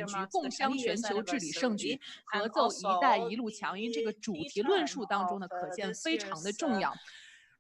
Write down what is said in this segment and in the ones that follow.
选举共襄全球治理盛举，合奏“一带一路”强音这个主题论述当中呢，可见非常的重要。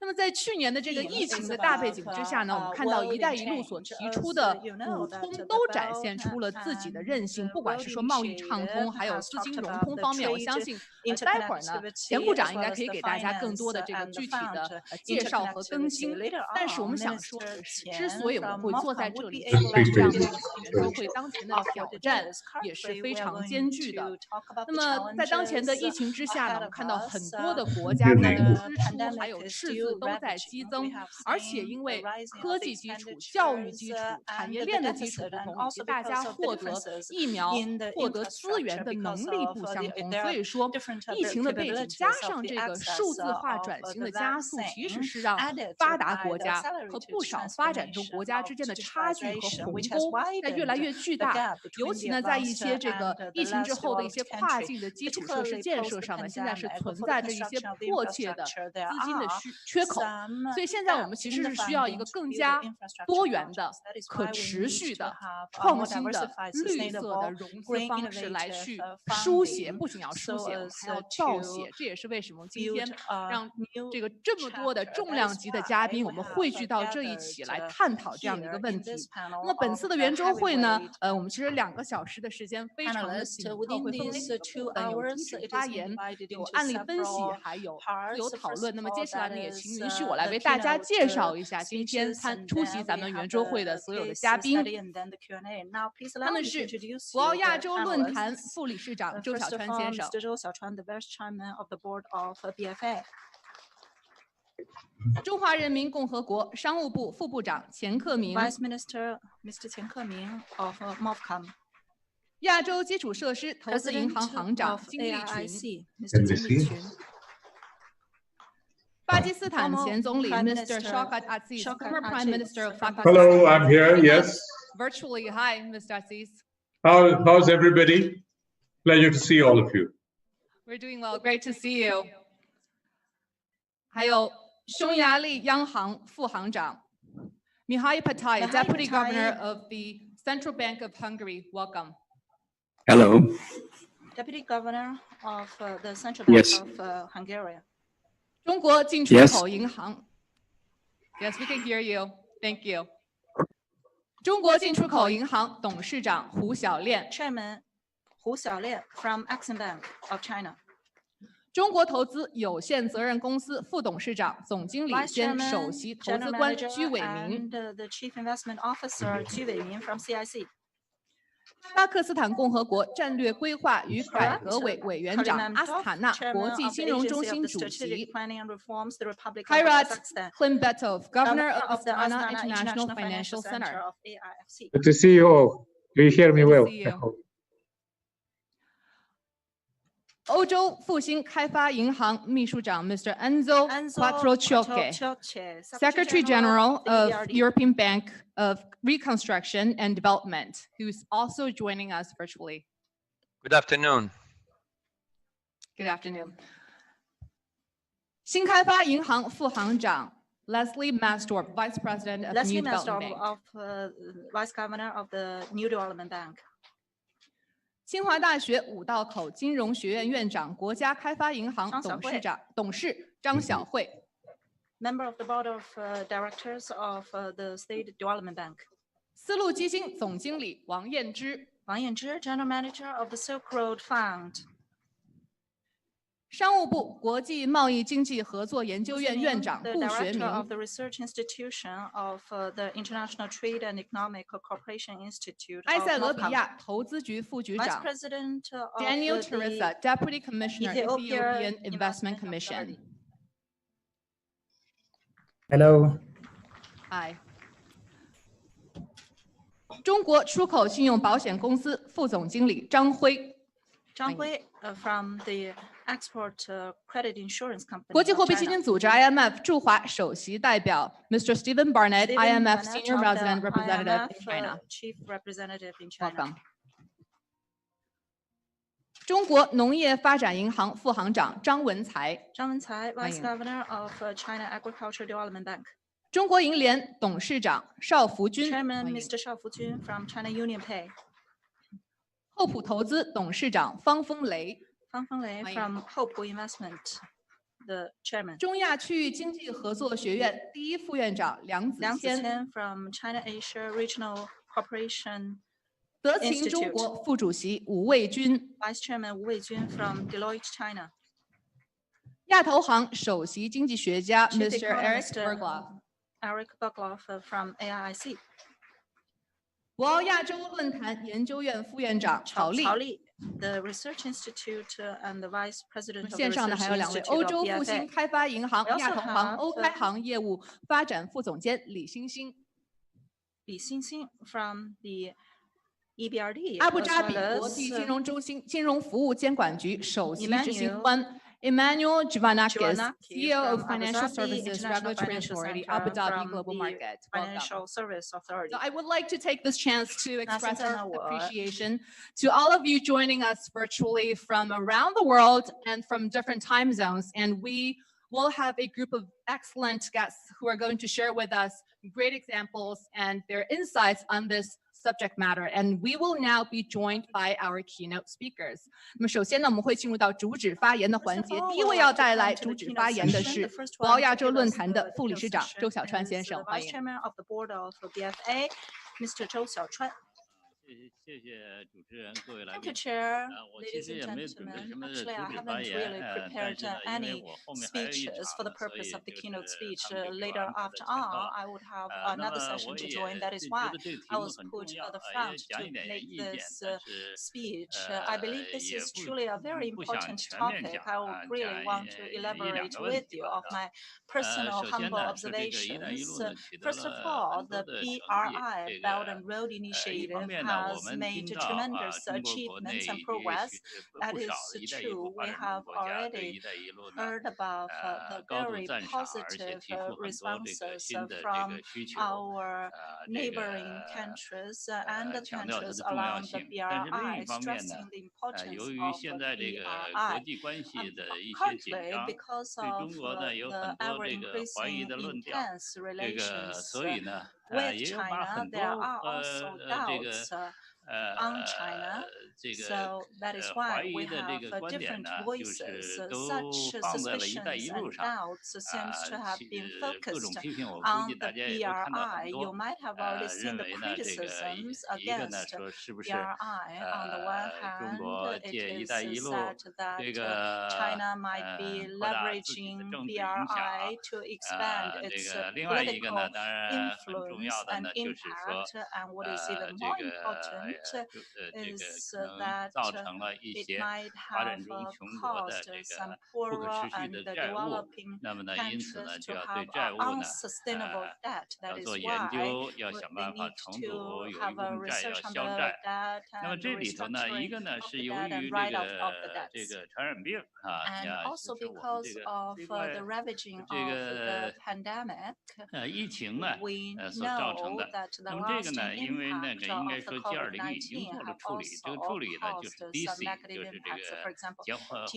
那么在去年的这个疫情的大背景之下呢，我们看到“一带一路”所提出的五通都展现出了自己的韧性，不管是说贸易畅通，还有资金融通方面，我相信待会儿呢，钱部长应该可以给大家更多的这个具体的介绍和更新。但是我们想说的是，之所以我们会坐在这里举办这样的一次圆桌会，当前的挑战也是非常艰巨的。那么在当前的疫情之下呢，我们看到很多的国家它的支出还有赤字都在激增，而且因为科技基础、教育基础、产业链的基础不同，以及大家获得疫苗、获得资源的能力不相同，所以说疫情的背景加上这个数字化转型的加速，其实是让发达国家和不少发展中国家之间的差距和鸿沟在越来越巨大。尤其呢，在一些这个疫情之后的一些跨境的基础设施建设上呢，现在是存在着一些迫切的资金的缺口。所以现在我们其实是需要一个更加多元的、可持续的、创新的、绿色的融资方式来去书写，不仅要书写，我们还要造写。这也是为什么今天让这个这么多的重量级的嘉宾，我们汇聚到这一起来探讨这样的一个问题。那么本次的圆桌会呢，我们其实2个小时的时间非常的紧凑，会分为4个部分，有主旨发言，有案例分析，还有自由讨论。那么接下来呢，也请允许我来为大家介绍一下今天出席咱们圆桌会的所有的嘉宾。他们是博鳌亚洲论坛副理事长周小川先生。中华人民共和国商务部副部长钱克明， Vice Minister Mr. 钱克明 of MOFCOM， 亚洲基础设施投资银行行长金立群， Mr. 金立群，巴基斯坦前总理 Mr. Shaukat Aziz, former Prime Minister of Pakistan. Hello, I'm here. Yes. Virtually, hi, Mr. Aziz. How's everybody? Pleasure to see all of you. We're doing well. Great to see you. 还有匈牙利央行副行长 Mihai Patel, Deputy Governor of the Central Bank of Hungary. Welcome. Hello. Deputy Governor of the Central Bank of Hungary. 中国进出口银行 Yes, we can hear you. Thank you. 中国进出口银行董事长胡小炼 Chairman 胡小炼 from Exim Bank of China. 中国投资有限责任公司副董事长、总经理兼首席投资官居伟民。The Chief Investment Officer 居伟民 from CIC. 巴克斯坦共和国战略规划与改革委委员长阿斯塔纳国际金融中心主席 Khairat Klimbetov, Governor of the Astana International Financial Center. Good to see you all. Do you hear me well? 欧洲复兴开发银行秘书长 Mr. Enzo Quattrociocche, Secretary General of European Bank of Reconstruction and Development, who's also joining us virtually. Good afternoon. Good afternoon. 新开发银行副行长 Leslie Mastorp, Vice President of New Development Bank. Vice Governor of the New Development Bank. 清华大学五道口金融学院院长、国家开发银行董事张晓慧 ，Member of the Board of Directors of the State Development Bank. 丝路基金总经理王燕之 General Manager of the Silk Road Fund. 商务部国际贸易经济合作研究院院长顾学明 of the Research Institution of the International Trade and Economic Cooperation Institute. 埃塞俄比亚投资局副局长 Daniel Teresa, Deputy Commissioner, Ethiopian Investment Commission. Hello. Hi. 中国出口信用保险公司副总经理张辉 from the Export Credit Insurance Company. 国际货币基金组织 IMF 驻华首席代表 Mr. Stephen Barnett, IMF Senior Resident Representative in China. Chief Representative in China. Welcome. 中国农业发展银行副行长张文才 Vice Governor of China Agricultural Development Bank. 中国银联董事长邵福军 Chairman Mr. 邵福军 from China Union Pay. 厚普投资董事长方峰雷，方峰雷 from Hope Investment, the chairman. 中亚区域经济合作学院第一副院长梁子谦， from China Asia Regional Cooperation 德勤中国副主席吴卫军， Vice Chairman Wu Weijun from Deloitte China. 亚投行首席经济学家 Mr. Eric Economist, Bergloff， Eric Bergloff from AIIC. 博鳌亚洲论坛研究院副院长曹丽， the Research Institute and the Vice President of the 线上的 Research 还有2位 Institute 欧 of 洲复兴 BFA. 开发银行 We also 亚投行 have 欧开行业务发展副总监李欣欣， 李欣欣 from the EBRD. 阿布扎 as 比 well 国 as, 际金融中心金融服务监管局首席执行 Emmanuel 官 Emmanuel Giovanakis, Giovanakis CEO of from Abu Financial Dhabi Services International Regulatory Financial Authority, Center Abu Dhabi from Global the Market. Welcome. Financial Service Authority. So I would like to take this chance to express 现在呢， our 我 appreciation to all of you joining us virtually from around the world and from different time zones. And we will have a group of excellent guests who are going to share with us great examples and their insights on this subject matter. And we will now be joined by our keynote speakers. 那么首先呢，我们会进入到主旨发言的环节。第一位要带来主旨发言的是博鳌亚洲论坛的副理事长周小川先生，欢迎。 Mr. 周小川。 谢谢主持人，各位来 Thank 宾。 you, Chair. 我其 Ladies 实 and 也没准备 gentlemen, 什么主 actually, I 旨 haven't 发言， really 但 prepared 是呢，因为 any 我后面还有一 speeches 场 for the 呢，所以 purpose of the 就 keynote 是 speech. 他们给我 Later 安排的 after 前 on, 后。 I would have 那 another 么 session 我 to 也 join. That is 觉 why 得这个题 I 目 was 很 put 重要 at the 也 front 讲 to 一点 make 意见， this 但是 speech. I believe this 也 is 不 truly a very 不想 important 全面 topic. 讲 I would really 讲 want to 一两 elaborate 个问 with 题 you 吧 of my personal 首先 humble 呢，是这个“一带一路” observations. 呢取得 First of 了 all, 很多 the 的成绩。 BRI 这 Belt 个 and Road 一 Initiative 方面呢，我 has 们 made 听到 tremendous 中国国内 achievements 也 and progress. 许 That 不少 is 一带一路 true. 发 We 展中 have 国家对 already 一带一路呢 heard about the 高度 very 赞赏，而且 positive 提出很多这个 responses 新的这 from 个需求， our 这 neighboring 个 countries and the 强调它 countries 的重要 along the 性。但是另 BRI, 一方面呢， stressing the importance 由于 of 现在这个国 BRI. 际关系的一些紧 Currently, 张， because 对 of 中国呢有 the 很多 ever 这个怀疑 increasing 的论调， intense 这个 relations 所以呢， with 也有把 China, 很 there 多 are also 这个 doubts on China. 这 So 个 that is 怀 why 疑 we 的这 have 个观点 different 呢，就 voices. 是都 Such 放在了“一带一 suspicions 路” and 上。 doubts seems to have been 各种 focused 批评，我估 on 计 the 大家也都看到很 BRI. 多。 You might have already seen 认 the 为呢，这个 criticisms 一个呢 against 说是不是 BRI. On the one 中 hand, 国 it 借“一 is 带一路” said 这 that 个 China might be 扩大自己的 leveraging 政治影响。 BRI to expand 这 its 个另外一个呢， political 当然很重 influence 要的 and 呢，就是说 impact. And what is even 这 more 个 important 这个 is 可能 that 造成了一 it 些 might 发展 have 中穷国的 caused 这 some 个不可 poorer 持续 and 的债务。 developing 那么呢，因此呢， countries 就 to 要对 have 债务呢， unsustainable debt. 要 That is 做研 why 究，要想 they 办法 need 重 to 组有一 have 部 a 分债要 research on 消 the 债。 debt 那么 and 这里头呢，一 restructuring 个呢 of 是 the 由 debt and 于这 write off of the 个这 debts. 个传染病啊， And 呀， also 就是我们 because 这个 of 这块 the ravaging 这 of 个 the pandemic, 疫情呢 we 所造成 know 的。 that the 那么这个 经 呢，因为那个 impact 应该 of the 说 G20 已经 COVID-19 做了 have 处理，这个 also 处理呢就 caused 是 some DC， negative 就是这 impacts. 个 For example,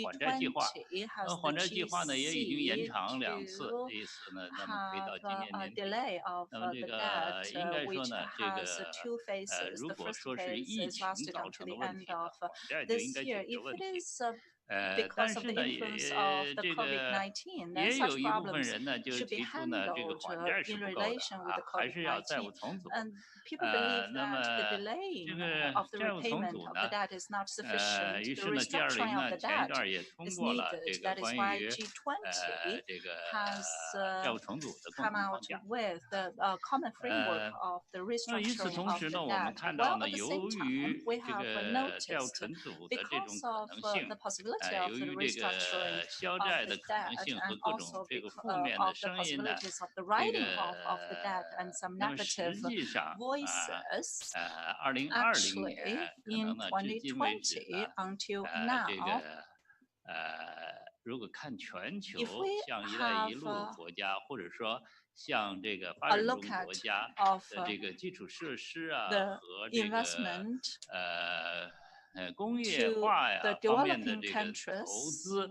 还债计划。 G20 has 还 the 债计划呢也已经延长2次， to 这一次呢，那么可以到 have 今年 a 年底。 delay of 那么这 the 个 debt, 应该说 which 呢，这 has 个 two phases. 如 The 果 first 说是 phase 疫 is 情 lasted 造 until 成 the 的问 end 题呢， of 还债就 this 应该 year. 解决 If 问 it 题。 is 但 because of 是 the 呢， influence of the 这个 COVID-19, then 也 such 有一部分 problems 人呢，就 should be 提出呢，这个 handled 还债是 in 不够的 relation with the 还是要债务 COVID-19. 重组。 And people believe 那么 that the 这 delaying 个 of the 债务重 repayment 组 of 呢 the debt is not sufficient. 于 The 是呢 restructuring ，G20 of 呢 the 前一 debt 段也通 is 过了这 needed. 个 That is 关 why 于 G20这个 has 债务重组的共 come 同框 out 架。 with the common framework of the 那么与此 restructuring 同 of 时 the 呢，我们 debt. 看到 Well, 呢， at the 由 same time, 于 we 这 have 个债务 noticed 重组的这种 because 可 of 能性 the，possibility 由 of the 于这个 restructuring 消 of 债 the 的可能 debt 性和 and 各种 also 这个 because 负面的 of the 声音呢， possibilities of the 这 writing 个 off of the debt and some 那么实 negative 际上 voices. 2020 Actually, 年可 in 能呢，至今为止 2020 呢， until 这 now, 个如果看全球 if we 像“一带一路” have 国家，或者说像这个发 a 展中 look at 国家 of 的这个基础设施啊 the 和这个 investment 工业 to 化呀 the 方面的 developing 这个投 countries 资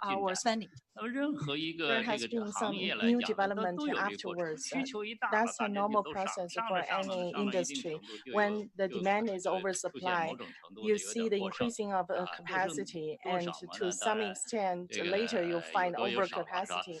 our spending. 那么任何一 There 个 has 这个 been 行 some 业来 new 讲呢，它 development 都有这个过程， afterwards. 需求一大了， That's 大 a 家就 normal 都上， process 上 for 着上着 any 上到一定 industry. 程度，就 When the 就 demand is 出现 oversupply, 某种程度的 you 有 see 点 the 过剩 increasing of 啊，过剩 capacity, 多 and 少嘛 to 呢？当 some 然 extent 这个 later you'll 有 find 多有少吧，是吧？ overcapacity.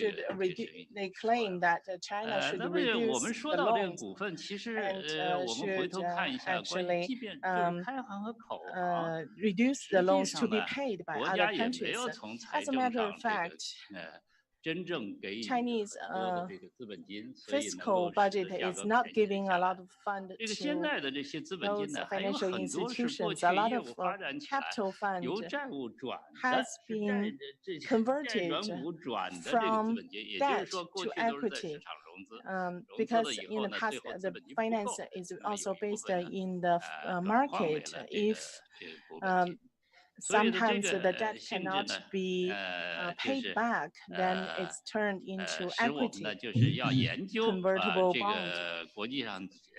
should 这个 reduce. 是 They claim that China should 那么我 reduce 们说 the 到这个 loans 股份，其实 and 我们回 should 头看一下，关于 actually 即便就是开行和口行， reduce 实 the 际 loans to 上 be 呢， paid by 国 other 家也没 countries. 有从财 As a 政 matter 上 of 这个 fact, 真正给予 Chinese 很多的这个资本金，所以能够 fiscal 使 budget 得价 is 格 not 便宜 giving 下 a 来 lot。of fund 这个现 to 在的这些资本金 those 呢，还有 financial 很多是过 institutions. 去 A lot 业 of 务发展起来 capital 由 fund 债务转的， has 是 been 债 converted 软股转的这个资 from 本金，也就是 debt 说过 to 去都是在市 equity. 场中 because in the past the finance is also based in the market. If sometimes the debt cannot be paid back, then it's turned into equity convertible bond.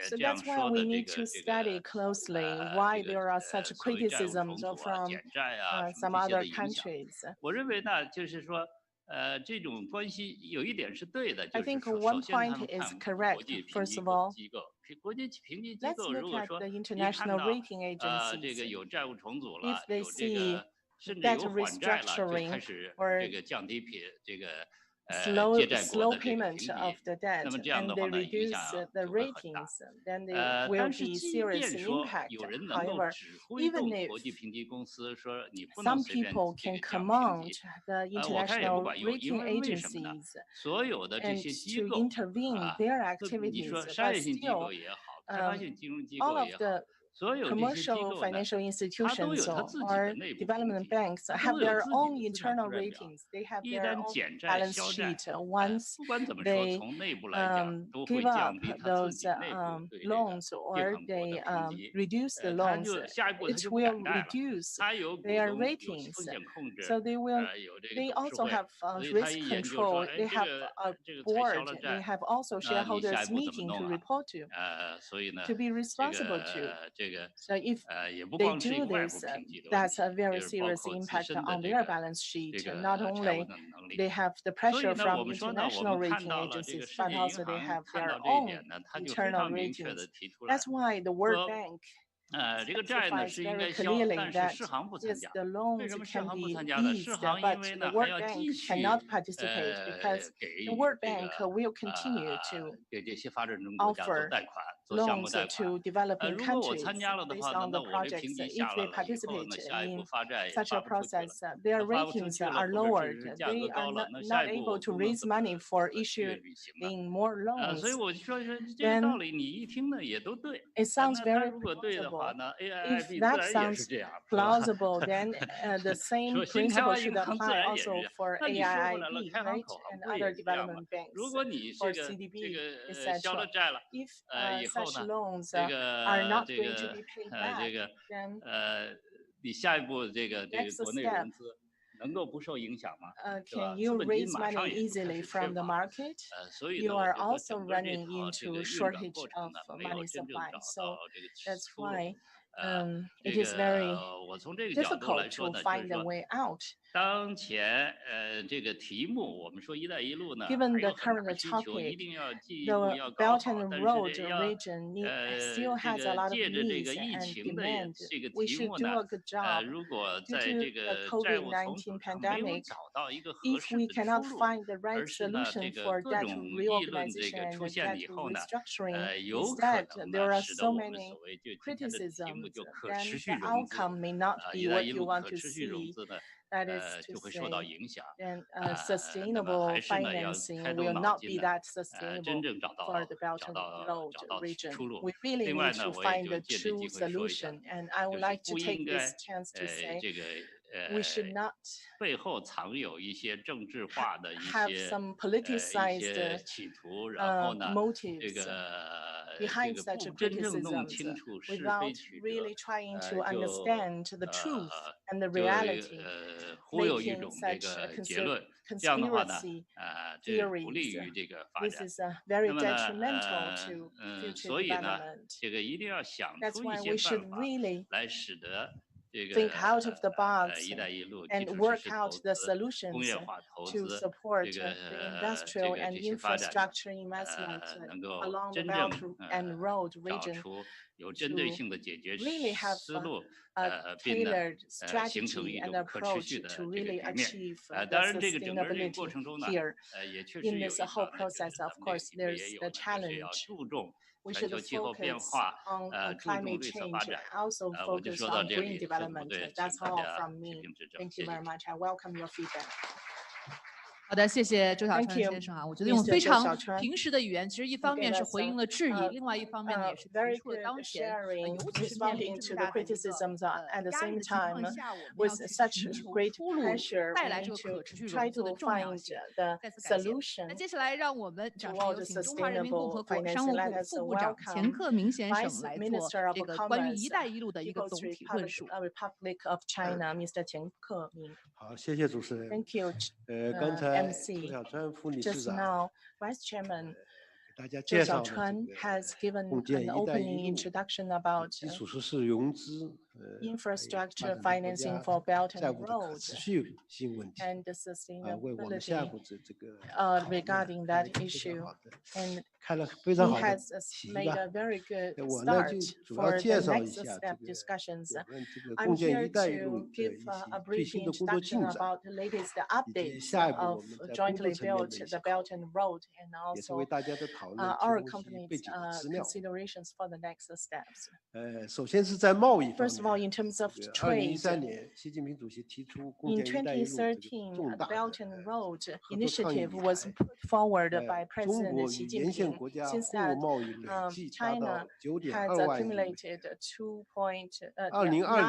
So that's why we need to study closely why there are such criticisms from some other countries. I think one point is correct. First of all, let's look at the international rating agencies. If they see debt restructuring or slow payment of the debt and they reduce the ratings, then there will be serious impact. However, even if some people can command the international rating agencies and to intervene their activities, but still all of the commercial financial institutions or development banks have their own internal ratings. They have their own balance sheet. Once they give up those loans or they reduce the loans, it will reduce their ratings. So they also have risk control. They have a board. They have also shareholders meeting to report to be responsible to. So if they do this, that's a very serious impact on their balance sheet. Not only they have the pressure from international rating agencies, but also they have their own internal ratings. That's why the World Bank specifies very clearly that yes, the loans can be eased, but the World Bank cannot participate because the World Bank will continue to offer loans to developing countries based on the projects. If they participate in such a process, their ratings are lowered. They are not able to raise money for issuing more loans. Then it sounds very plausible. If that sounds plausible, then the same principle should apply also for AIIB, right, and other development banks, for CDB, etc. If such loans are not going to be paid back, then next step, can you raise money easily from the market? You are also running into shortage of money supply. So that's why it is very difficult to find a way out. Given the current topic, the Belt and Road region still has a lot of needs and demand. We should do a good job. Due to the COVID-19 pandemic, if we cannot find the right solution for debt reorganization and debt restructuring, instead there are so many criticisms, then the outcome may not be what you want to see. That is to say, then sustainable financing will not be that sustainable for the Belt and Road region. We really need to find a true solution. And I would like to take this chance to say, we should not have some politicized motives behind such criticisms without really trying to understand the truth and the reality, making such conspiracy theories. This is very detrimental to future development. That's why we should really think out of the box and work out the solutions to support the industrial and infrastructure investment along the Belt and Road region to really have a tailored strategy and approach to really achieve the sustainability here. In this whole process, of course, there's the challenge. We should focus on climate change, also focus on green development. That's all from me. Thank you very much. I welcome your feedback. 好的，谢谢周小 Thank 川 you, 先生啊，我觉得用 Mr. 非常周小川。平实的语言，其实一方面是回应了质疑，另外一方面呢也是提 very 出了 good 当前sharing, 尤其是面临 responding 这 to 么 the 大的一个 criticisms at the 压力 same 的情况 time. 下，我们 With 要去 such 寻求 great 出路， pressure, 带 we 来这 need 个 to 可持续 try 融资的 to 重要 find 性。 the 再次感谢。 solution 那接下来让我们掌声有 towards 请中华人民共和 sustainable 国商 financing. 务 Let 部 us 副部长钱 welcome 克明先生 Vice 来做 Minister of 这个关于 Commerce, 一带一路的一个 People's 总体论述。 Republic of China, Mr. 钱克明。 好，谢谢主持人。 Thank you, 刚才 MC. 周小川副理事 Just 长 now, Vice Chairman 给大家 Zhou 介绍了这 Xiaochuan 个 has given 共建 an “一带 opening 一路” introduction about 基础设施融资，还有 infrastructure 发展中国 financing 家 for Belt 债 and 务的可 Road 持续性问题， and the 为我们下 sustainability 一步这个 regarding 开了 that 一个非 issue. 常好的 And 开了非 he 常好的 has 题 made 吧。 a very good 我呢就 start 主要 for 介 the 绍一 next 下 step 这个 discussions. 我们这个 I'm 共建“一 here 带一路” to 的 give 一 a 些最 brief 新的工作进 introduction 展， about the latest 以及 updates 下一步 of 我们在工作 jointly 层面 built 的一 the 些考 Belt 虑， and Road and 也是为 also 大家的讨论 our 提供一些 company's 背景的资料。 considerations for the next steps. 首先是在贸易方 First of all, 面， in terms of 这个 trade, 2013年， 习近平主席提出共 in 建“一带一路”这个 2013, 重 the 大的 Belt and Road 合作倡议 initiative 以 was 来， put forward by 中 President 国 Xi 与沿线 Jinping. 国家 Since 货 that, 物贸易累计达 China 到 has 9.2万亿美元。 accumulated 2020 9.2 年， 沿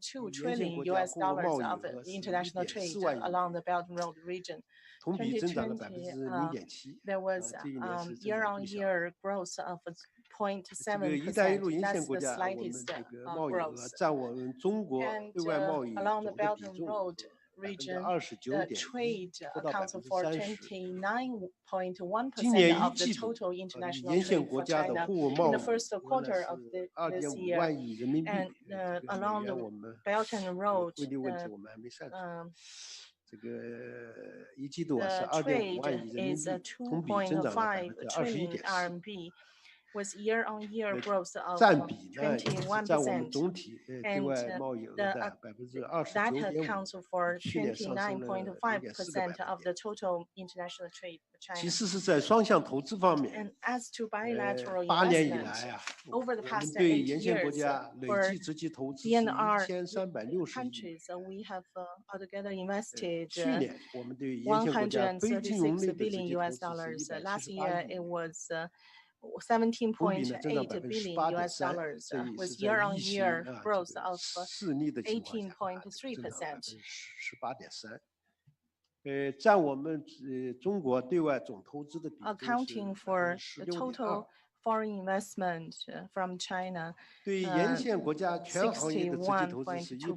线 trillion 国家 US 货物 dollars 贸易 of 额是 international trade 1.4万亿美 along 元， the Belt and Road region. 同比增长了 2020, 0.7%。 there was 这一年是增长最小。 year-on-year growth of 这个“一带一路”0.7%. 沿线 That's 国 the 家，我们 slightest 这个贸易额 growth. 占我们中国 And 对外贸易 along 总 the 的 Belt 比 and 重 Road region, the 29.1%， trade 不到 accounts for 30%。 29.1% 今年 of 一 the 季度， total 与 international 沿线 trade 国 for 家的 China 货物 in 贸 the 易 first 额呢 quarter 是 of this 2.5 year. 万亿人民币， And 这个美 along 元 the 我们 Belt and Road, 汇率问题我们还没算出来。 这个一季度 the 是 2.5 万亿 trade 人民 is 币，同比增长了 2.5 trillion 21.4%。 RMB, with year-on-year growth of 占比呢，也是占我们 21%. 总体对 And 外贸易额的 that 29.5%， accounts for 去年上升了 0.4 个 29.5% of 百分 the 点。 total international trade for 其 China. 次是在双向投资方 And 面， as to bilateral 8年以 investment, 来啊， over the 我 past 们对 8沿线国 years, 家累 for 计直接投资是 DNR 1360亿。 countries, we have altogether invested 去年我们对沿线国家非金融类 136 的直 billion 接投 US 资是 dollars. Last 178 year, 亿 it 美元， was 同比呢增长 17.8 billion US 18.3%， dollars, 这也是 with 在疫情 year-on-year 啊 growth 这个 of 肆逆的情况下，增长 18.3%. 18.3%。占我们中国对外总投资的比重是 Accounting for the 16.2%。 total foreign investment from China, 对沿线国家全行业的直接投资是 61.2%.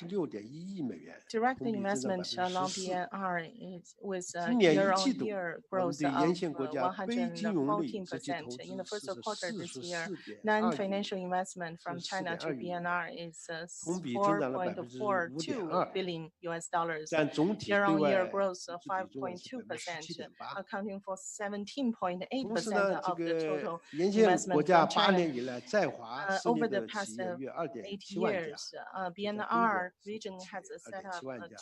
186.1亿美元， Direct 同比增长 investment along 14%。 DNR is with 今年一季度， year-on-year 我们 growth 对沿 of 线国家非金融类直接投 114%. 资 In the first 是 quarter this year, 44.2亿 non-financial 美 investment from 元， China to 44.2亿美元， BNR is 同比增长了 4.42 5.2%， billion US dollars. 占总体对 Year-on-year 外 growth of 比重是 5.2%, 17.8%。 accounting for 同时 17.8% 呢，这 of the 个 total 沿线国 investment 家 from 8 China. 年以来在华设立 Over the 的 past 企业约 8 2.7万家， years, 在中 BNR 国 region has set up 2.7万家，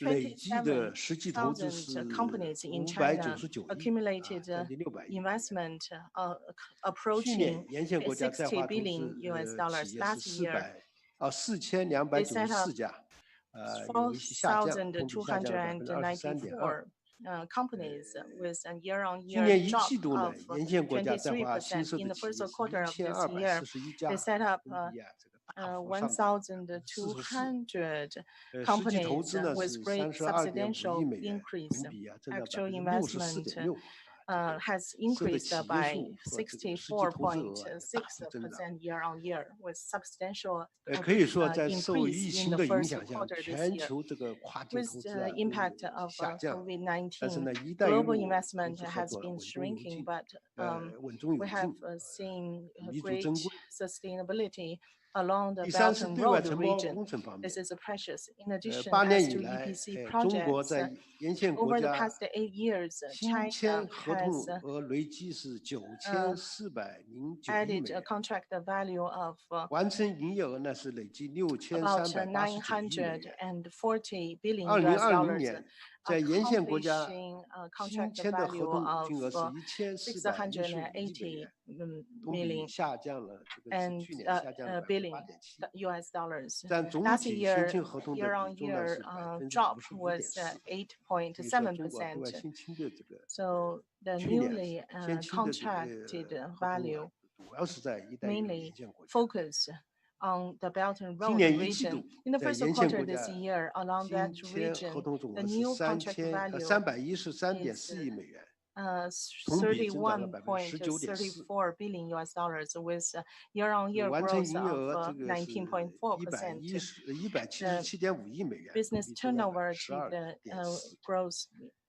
累计 27,000 的实际投资是 companies in China 599亿， accumulated 将近600亿。 investment 去年 approaching 沿线国家在华 60 投 billion 资 US 企 dollars. 业 Last 是 year, 4294家，有一些下降，同比下降了 23.2%。 companies with a 今 year-on-year 年一 drop 季度呢， of 沿线国家在华新设 23%. In 的 the 企业 first 是 quarter of this year, 1241家， they set up 同比这个大幅上涨 1,200 实际投 companies 资呢 with 是 great 32.5 亿 substantial 美元， increase. 同比增长 Actual investment 64.6%。 has 设的 increased 企业 by 数和这个实际投资额大幅增长。 64.6% year-on-year, with substantial 可以说，在受疫 increase 情 in the 的影 first 响下， quarter this 全 year. 球这个跨境 With 投资 the 都 impact of 下降。但是 COVID-19, 呢，一带一 global 路 investment 投资合 has 作 been 稳中有 shrinking, 进， but 稳中有 we have 进， seen 弥足 great 珍贵。 sustainability along the 第三 Belt 是 and 对外 Road 承包 region. 工程方面 This is precious. In addition, ，8 年 as 以 to 来， EPC 中国 projects, 在沿线国 over the 家 past 8 years, 新 China 签合同 has 额累计是9409亿 added 美 a 元， contract value of 完成营业额呢是累计 about 6389亿美元。 940 billion US 2020 dollars. 年在沿线国家 accomplishing a 新 contract 签的合 value 同 of 金额是1415亿美元， $680同比 million 下降了，这个是 and 去年下降了 billion8.7%。 US dollars. 占总 Last 体新 year, 签合同的 year 比重呢 on 是 year drop was 85.4%。可以说中国对外 8.7%. 新签的这个 So the 去年 newly 先签的这个 contracted 合同啊 value 主要是在一带一路 mainly 沿线国家。 focus on the Belt and 今 Road 年一季 region. 度 In the 在 first 沿线 quarter 国 this 家 year, along 新 that 签合 region, 同总 the 额是 new contract value 313.4亿美元， 同比增长了 19.4%。 31.34 billion US dollars with year on year 完成 growth 营业额 of 这个是 19.4%. 177.5亿美元， Business 同比增长 turnover 12.4%。 growth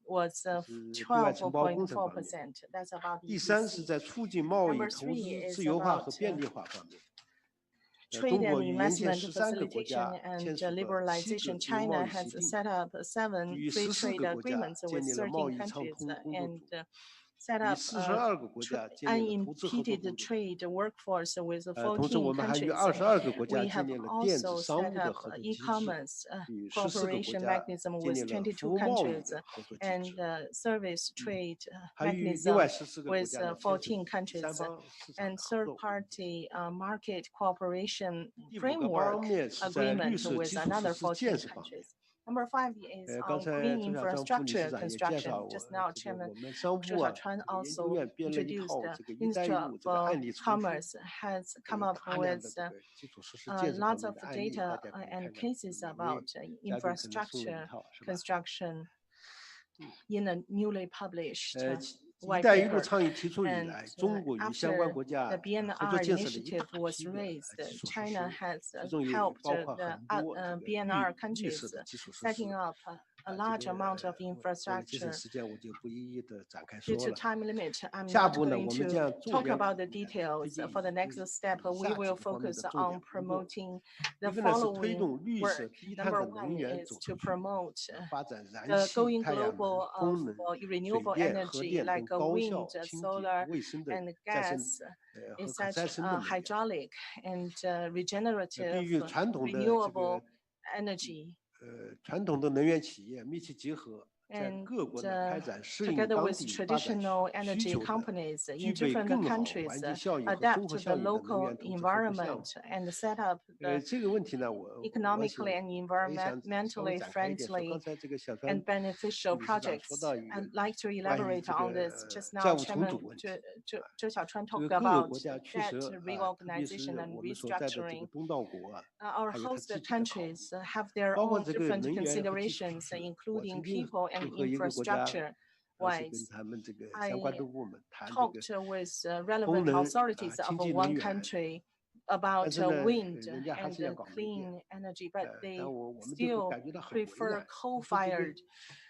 was 对外承包工程方面。 12.4%. That's about the 第三是 EPC. 在促进贸易、 Number 投 three 资 is 自由化 about 和便利化方面。 trade 中 and 国与沿线 investment 13个国 facilitation 家 and 签署了7 liberalization. 个自由贸 China 易协 has 定， set up 7 与 free 14 trade 个国家 agreements 建 with 立了贸 13 易畅 countries 通工作 and 组， set 与 up 42个国家建立了投资合作 unimpeded 工作组。 trade workforce with 同时，我 14 们还与 countries. 22个国家 We 建 have 立了电子 also 商务 set 的 up 合作机制， e-commerce 与14个国 cooperation 家 mechanism 建 with 立了 22服务贸易 countries 的合作机 and 制， service trade 还与另 mechanism 外14个国 with 家呢签署 14 第三 countries 方市场 and 的合 third 作伙伴。 party market cooperation 第5个 framework 方面是在绿 agreement 色 with 基础设 another 施建 14设方面。 countries. Number 5 is 刚 on 才 green 周小川副理事 infrastructure 长也介 construction. 绍， Just now, 这个 Chairman 我们商务 周 部 小 啊， 川 这个研究 also 院编了一 introduced 套这个“一带 Ministry 一 of 路”这个案例丛书， Commerce has 有 come up 大量的 with 这个基础设施建设方 lots 面 of 的案例，大 data 家可以 and 看看。 cases 每 about 位嘉宾可能送了一 infrastructure 套，是吧？ construction in a newly published “一 white 带一路” paper. 倡议提出以 And 来，中国与相关 after 国家 the 合作 BNR 建设了一 initiative 大 was 批的 raised, 基础设 China 施， has 其中也 helped 包括 the 很多这个 BNR 绿 countries 色的基础设施。 setting up a 这 large 个 amount of 为了节省 infrastructure. 时间，我就不一一的展开 Due 说 to 了。 time limit, I'm 下 not 步呢， going 我们 to 将重 talk 点 about the 推 details. 进 For the next step, 以 we 下几 will 个方面 focus 的重 on 点工作。 promoting 一 the 个呢是推 following 动绿色 work. 低碳 Number 的能 1源 is 走 to 出去， promote 发展燃 the 气、 going 太阳能、 global of 风能、水 renewable 电、核 energy 电 like 等高效、 wind, 清洁、 solar, 卫生的 and 再生 gas, 和 is 可 such 再生的能源。 hydraulic and 必 regenerative 与传统的这 renewable 个 energy. 传统的能源企业密切结合，在 And 各国呢开展适应 together 当 with 地发展 traditional 需 energy 求的、 companies 具 in 备 different 更好 countries 环境效益和综 adapt 合 to 效 the 益的能 local 源投资合作项目。 environment and set up the 这个问题呢，我想 economically and 我也想稍微 environmentally 展开一点说， friendly 刚才这个小川 and beneficial 副理事长 projects. 说到一个 I'd like to 关于 elaborate 这 on 个 this. Just 债 now, 务重 Chairman 组问题。 Zhou Xiaochuan 这个 talked 各个 about 国家确 debt 实特别是 reorganization and 我们所在的这个 restructuring. 东道国啊， Our 还有它 host 自己的考虑。 countries have their 包括 own 这个 different 能源和基础 considerations, 设施，我 including 曾经 people and 就和一个国家 infrastructure 而且跟 wise. 他们这个 I 相关的部门谈这个 talked with relevant 能 authorities of 经济能 one 源。 country 但 about 是呢， wind 人家还 and 是要搞煤电。 clean energy, but they 但我们就会 still 感觉到很为 prefer 难。说这个 coal-fired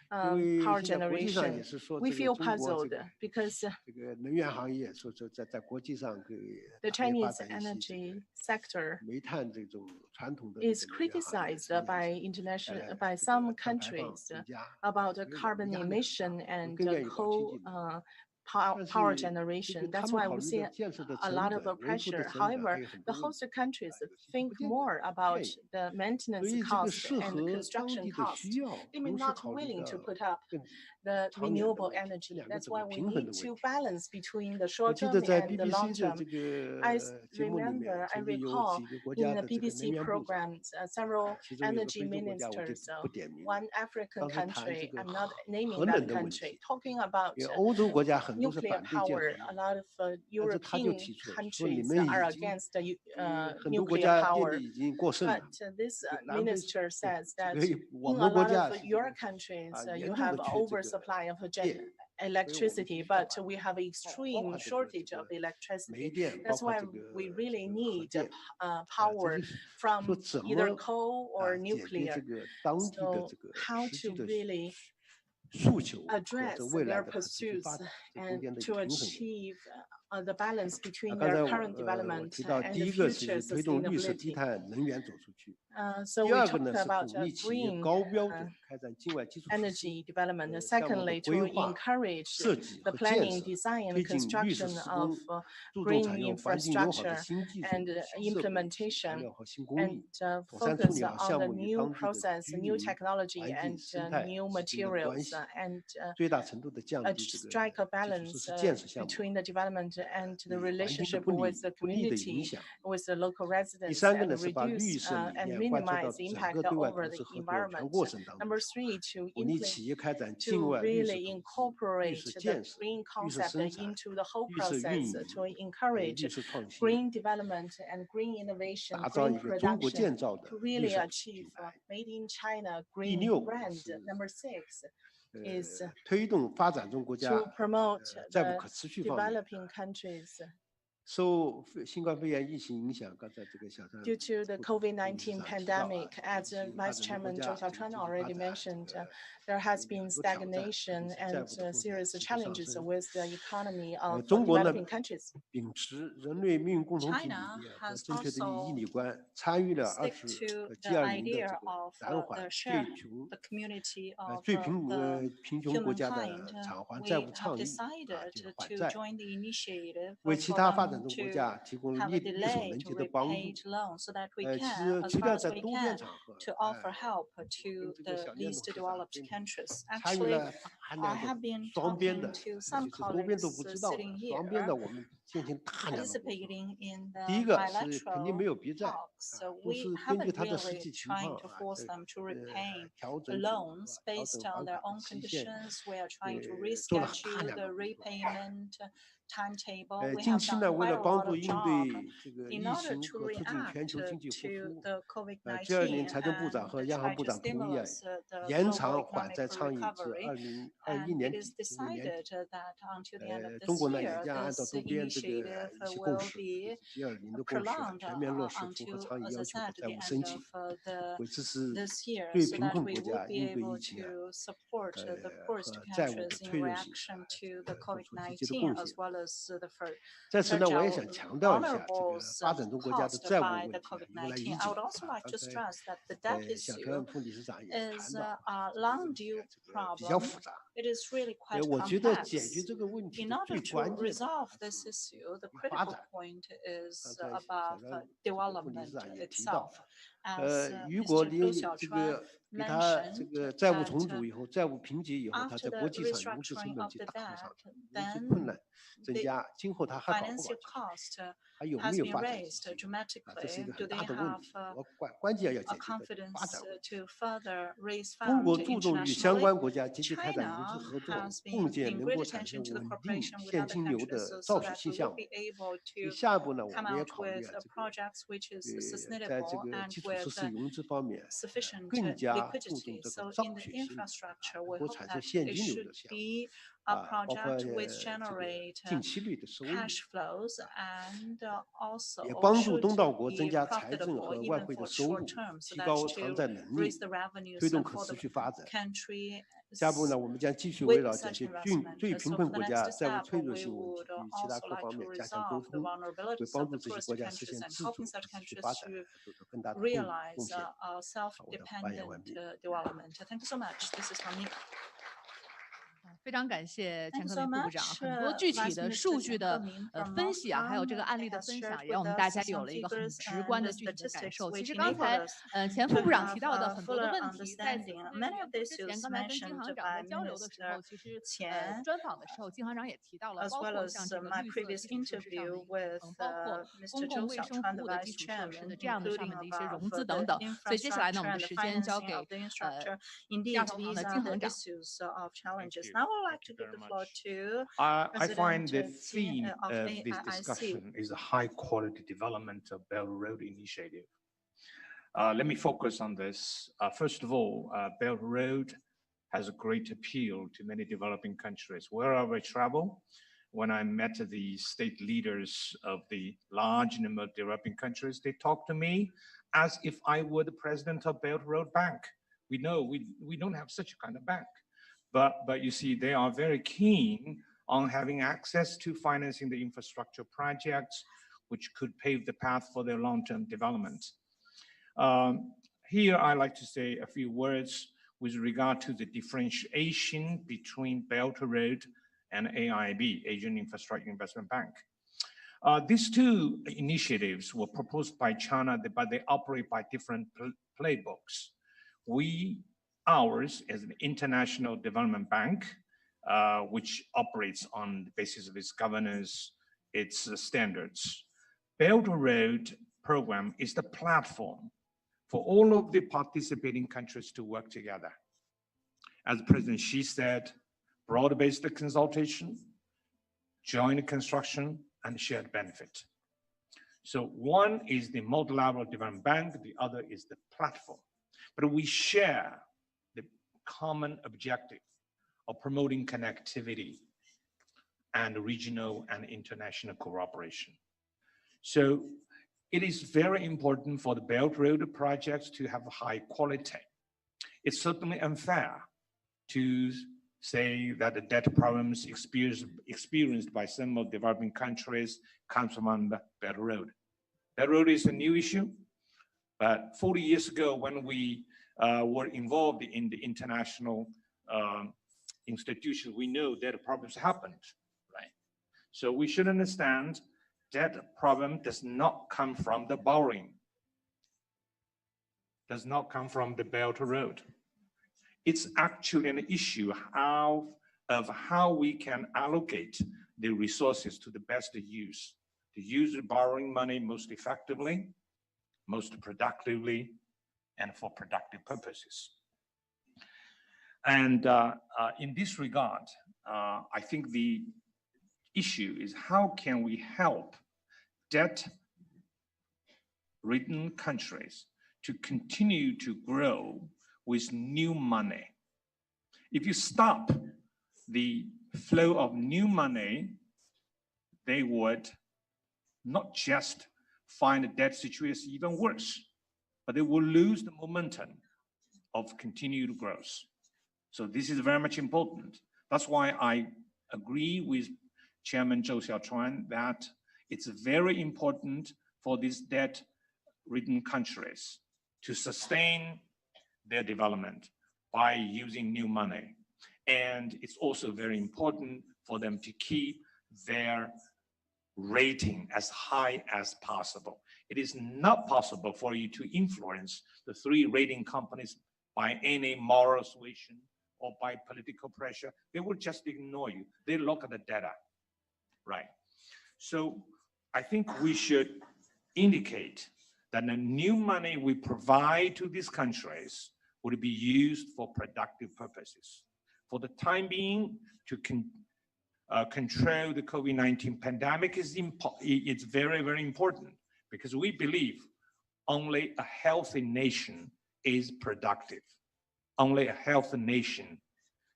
因为 power 现在国际上 generation. 也是说 We 这个 feel 中国这 puzzled 个 because 这个能源行业说在国际上给 the 它也发 Chinese 展一些这个 energy sector 煤炭这种传统的 is 这个能源行业 criticized 实际上 by 是 international 带 by 来 some 这个碳排放 countries 增加， about 所以我们 carbon 压力很大， emission 我们 and 更愿意搞经 coal 济能源。 power 但是这个 generation. 他 That's 们 why 考 we 虑 see 的建设的 a 成 lot of 本、维护的 pressure. 成本，还 However, 有很 the 多问 host 题， countries 有些不 think 见得 more about 愿意。 the 所 maintenance 以这个 cost 适 and 合当 construction 地的 cost. 需要， They may 同时 not 考虑 willing to 到 put up 更 the 长远的 renewable 问题，这 energy. 两个 That's 怎么 why we 平衡 need 的 to 问题。 balance between the 我 short 记 term 得在 and the long BBC 的 term. 这个 I 节目里面， remember, I 曾经有 recall 几个国 in 家 the 的这个能 BBC 源部长， programs, several 其中有个 energy 非洲国家，我就 ministers, 不点名了。 one African 当时谈这 country, 个 I'm not naming 核 that 能的问 country, 题， talking about 因为欧洲国家很多是 nuclear 反对建核 power. A 能， lot of 但是他就 European 提出了说你 countries 们 are 已经 against the 很多国 nuclear 家电 power. 力已经过剩 But 了， this 南非 minister says 这 that 个我 in 们 a 国 lot 家 of 是这 your 个 countries, 严 you 重 have 的缺这个 oversupply of 电， electricity, 所以我们 but 必须要 we have 包 extreme 括这个 shortage 这 of 个煤 electricity. 电，包 That's 括 why 这个 we 这 really 个核 need 电，这 power 就是说 from 怎 either 么 coal or 解决这 nuclear. 个当地的 So 这个 how 实际 to 的 really 诉求和 address 这未来 their 的可持续 pursuits 发展这中 and 间的一 to 个平衡点。 achieve the balance between their current development and the future sustainability. So we talked about green energy development. Secondly, to encourage the planning, design, and construction of green infrastructure and implementation, and focus on the new process, new technology, and new materials, and strike a balance between the development and the relationship with the community, with the local residents, and reduce and minimize the impact over the environment. Number three, to really incorporate the green concept into the whole process, to encourage green development and green innovation, green production, to really achieve made in China green brand. Number six is to promote the developing countries. Due to the COVID-19 pandemic, as Vice Chairman Zhou Xiaochuan already mentioned, there has been stagnation and serious challenges with the economy of developing countries. China has also stick to the idea of the share, the community of the humankind. We have decided to join the initiative for them to have a delay to repay loans so that we can, as far as we can, to offer help to the least developed countries. Actually, I have been talking to some colleagues sitting here, participating in the bilateral talks. So we haven't really trying to force them to repay the loans based on their own conditions. We are trying to reschedule the repayment timetable. We have done quite a lot of job in order to react to the COVID-19 and try to stimulate the global economic recovery. And it is decided that until the end of this year, this initiative will be prolonged until, as I said, the end of this year, so that we will be able to support the poorest countries in reaction to the COVID-19, as well as the vulnerables caused by the COVID-19. I would also like to stress that the debt issue is a long due problem. It is really quite complex. In order to resolve this issue, the critical point is about development itself. As Mr. Zhou Xiaochuan mentioned, after the restructuring of the debt, then the financial cost has been raised dramatically. Do they have a confidence to further raise funds internationally? China has been paying great attention to the cooperation with other countries so that we will be able to come out with projects which is sustainable and with sufficient liquidity. So in the infrastructure, we hope that it should be a project which generate cash flows and also should be profitable even for short term, so that to raise the revenues for the country with such investment. So for the next step, we would also like to resolve the vulnerabilities of the poorest countries and helping such countries to realize a self-dependent development. Thank you so much. This is from me. 非常感谢钱克明副部长，很多具体的数据的分析啊，还有这个案例的分享，也让我们大家有了一个很直观的具体的感受。其实刚才钱副部长提到的很多的问题，在之前刚才跟金行长在交流的时候，其实专访的时候，金行长也提到了，包括像这个绿色基础设施上的包括公共卫生服务的基础设施的这样的上面的一些融资等等。所以接下来呢，我们的时间交给亚投行的金行长。Now I would like to give the floor to I find the theme of this discussion is a high-quality development of Belt Road Initiative. Let me focus on this. First of all, Belt Road has a great appeal to many developing countries. Wherever I travel, when I met the state leaders of the large number of developing countries, they talk to me as if I were the president of Belt Road Bank. We know we don't have such a kind of bank. But you see, they are very keen on having access to financing the infrastructure projects, which could pave the path for their long-term development. Here, I'd like to say a few words with regard to the differentiation between Belt and Road and AIB, Asian Infrastructure Investment Bank. These two initiatives were proposed by China, but they operate by different playbooks. Ours is an international development bank, which operates on the basis of its governance, its standards. Belt and Road program is the platform for all of the participating countries to work together. As President Xi said, broad-based consultation, joint construction, and shared benefit. So one is the multilateral development bank, the other is the platform. But we share the common objective of promoting connectivity and regional and international cooperation. So it is very important for the Belt Road projects to have high quality. It's certainly unfair to say that the debt problems experienced by some of developing countries comes from the Belt Road. Belt Road is a new issue, but 40 years ago when we were involved in the international institutions, we know that problems happened, right? So we should understand that problem does not come from the borrowing, does not come from the Belt Road. It's actually an issue of how we can allocate the resources to the best use, to use the borrowing money most effectively, most productively, and for productive purposes. And in this regard, I think the issue is how can we help debt-ridden countries to continue to grow with new money. If you stop the flow of new money, they would not just find the debt situation even worse, but they will lose the momentum of continued growth. So this is very much important. That's why I agree with Chairman Zhou Xiaochuan that it's very important for these debt-ridden countries to sustain their development by using new money. And it's also very important for them to keep their rating as high as possible. It is not possible for you to influence the three rating companies by any moral suasion or by political pressure. They will just ignore you. They look at the data, right? So I think we should indicate that the new money we provide to these countries would be used for productive purposes. For the time being, to control the COVID-19 pandemic it's very, very important because we believe only a healthy nation is productive. Only a healthy nation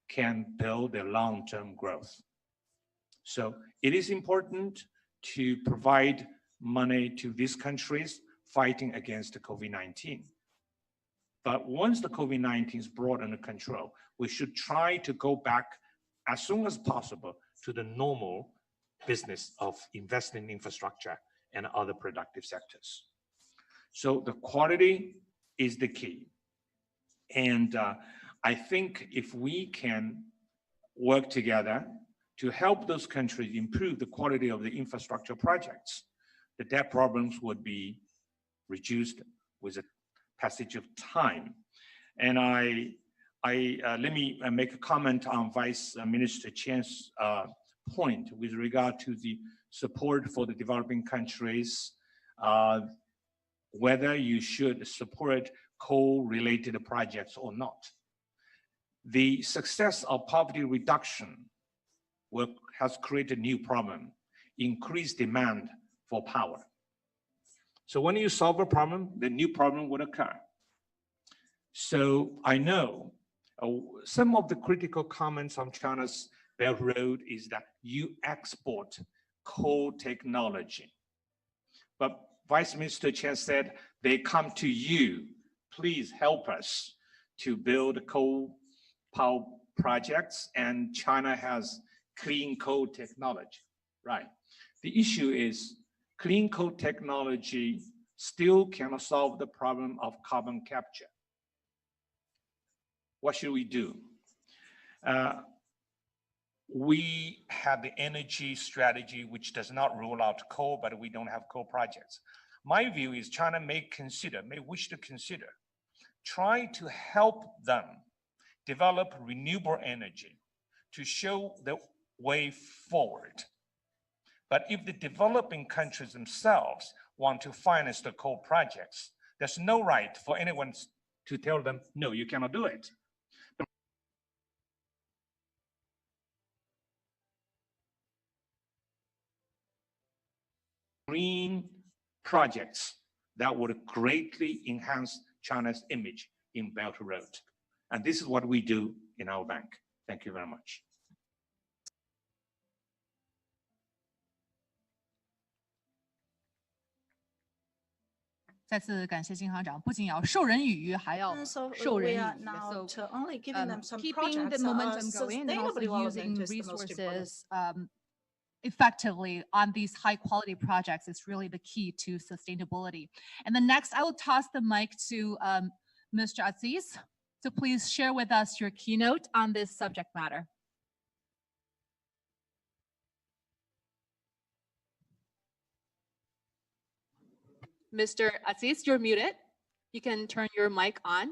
can build a long-term growth. So it is important to provide money to these countries fighting against the COVID-19. But once the COVID-19 is brought under control, we should try to go back as soon as possible to the normal business of investing in infrastructure and other productive sectors. So the quality is the key. And I think if we can work together to help those countries improve the quality of the infrastructure projects, the debt problems would be reduced with the passage of time. And let me make a comment on Vice Minister Chen's point with regard to the support for the developing countries, whether you should support coal-related projects or not. The success of poverty reduction has created a new problem, increased demand for power. So when you solve a problem, the new problem would occur. So I know some of the critical comments on China's Belt Road is that you export coal technology. But Vice Minister Chen said they come to you, please help us to build coal power projects, and China has clean coal technology, right? The issue is clean coal technology still cannot solve the problem of carbon capture. What should we do? We have the energy strategy, which does not rule out coal, but we don't have coal projects. My view is China may wish to consider, try to help them develop renewable energy to show the way forward. But if the developing countries themselves want to finance the coal projects, there's no right for anyone to tell them, no, you cannot do it. Green projects that would greatly enhance China's image in Belt and Road. And this is what we do in our bank. Thank you very much.再次感谢金行长，不仅要授人以渔，还要授人以渔。So, keeping the momentum going and also using resources effectively on these high-quality projects is really the key to sustainability. And then next, I will toss the mic to Mr. Aziz. So please share with us your keynote on this subject matter. Mr. Aziz, you're muted. You can turn your mic on,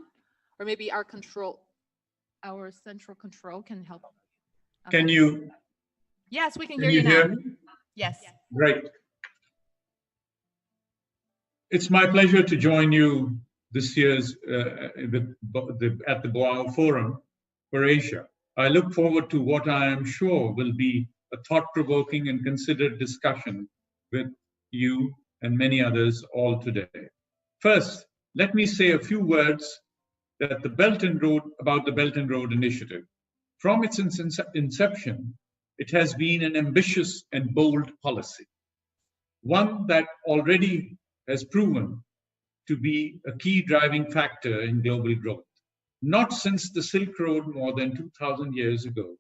or maybe our central control can help. Okay. Can you? Yes, we can hear you now. Yes. Great. It's my pleasure to join you this year's at the Boao Forum for Asia. I look forward to what I am sure will be a thought-provoking and considered discussion with you and many others all today. First, let me say a few words about the Belt and Road Initiative. From its inception, it has been an ambitious and bold policy, one that already has proven to be a key driving factor in global growth. Not since the Silk Road more than 2,000 years ago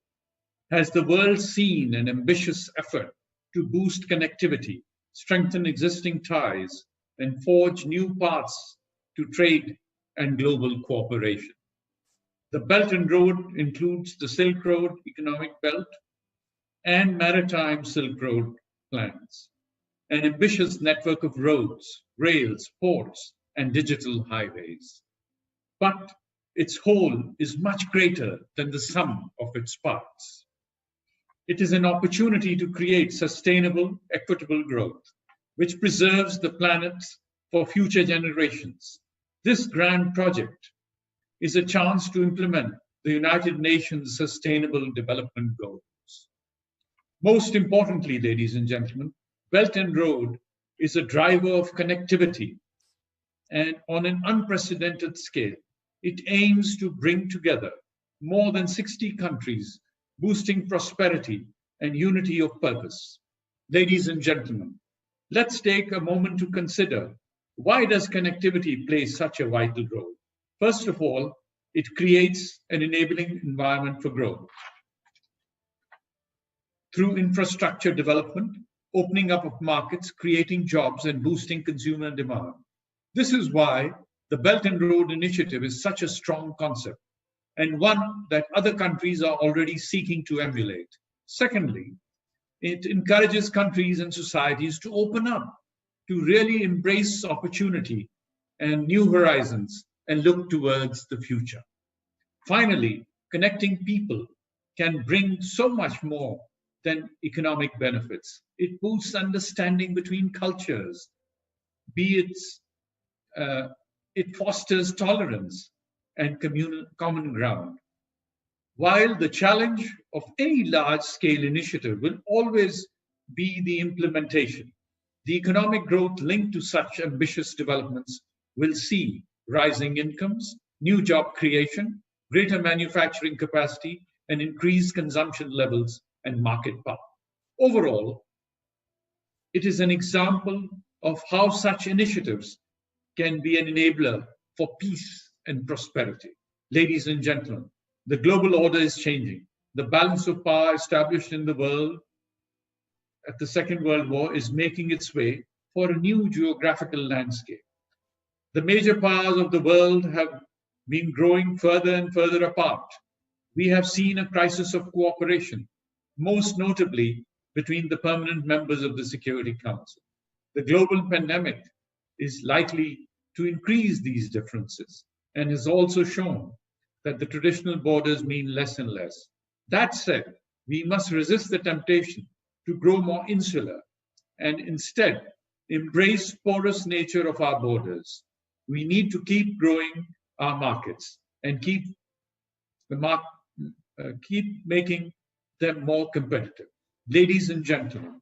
has the world seen an ambitious effort to boost connectivity, strengthen existing ties, and forge new paths to trade and global cooperation. The Belt and Road includes the Silk Road Economic Belt and Maritime Silk Road plans, an ambitious network of roads, rails, ports, and digital highways. But its whole is much greater than the sum of its parts. It is an opportunity to create sustainable, equitable growth, which preserves the planet for future generations. This grand project is a chance to implement the United Nations Sustainable Development Goals. Most importantly, ladies and gentlemen, Belt and Road is a driver of connectivity, and on an unprecedented scale, it aims to bring together more than 60 countries, boosting prosperity and unity of purpose. Ladies and gentlemen, let's take a moment to consider, why does connectivity play such a vital role? First of all, it creates an enabling environment for growth. Through infrastructure development, opening up of markets, creating jobs, and boosting consumer demand. This is why the Belt and Road Initiative is such a strong concept, and one that other countries are already seeking to emulate. Secondly, it encourages countries and societies to open up, to really embrace opportunity and new horizons and look towards the future. Finally, connecting people can bring so much more than economic benefits. It boosts understanding between cultures, it fosters tolerance and common ground. While the challenge of any large-scale initiative will always be the implementation, the economic growth linked to such ambitious developments will see rising incomes, new job creation, greater manufacturing capacity, and increased consumption levels and market power. Overall, it is an example of how such initiatives can be an enabler for peace and prosperity. Ladies and gentlemen, the global order is changing. the balance of power established in the world at the Second World War is making its way for a new geographical landscape. The major powers of the world have been growing further and further apart. We have seen a crisis of cooperation, most notably between the permanent members of the Security Council. The global pandemic is likely to increase these differences and has also shown that the traditional borders mean less and less. That said, we must resist the temptation to grow more insular and instead embrace porous nature of our borders. We need to keep growing our markets and keep making them more competitive. Ladies and gentlemen,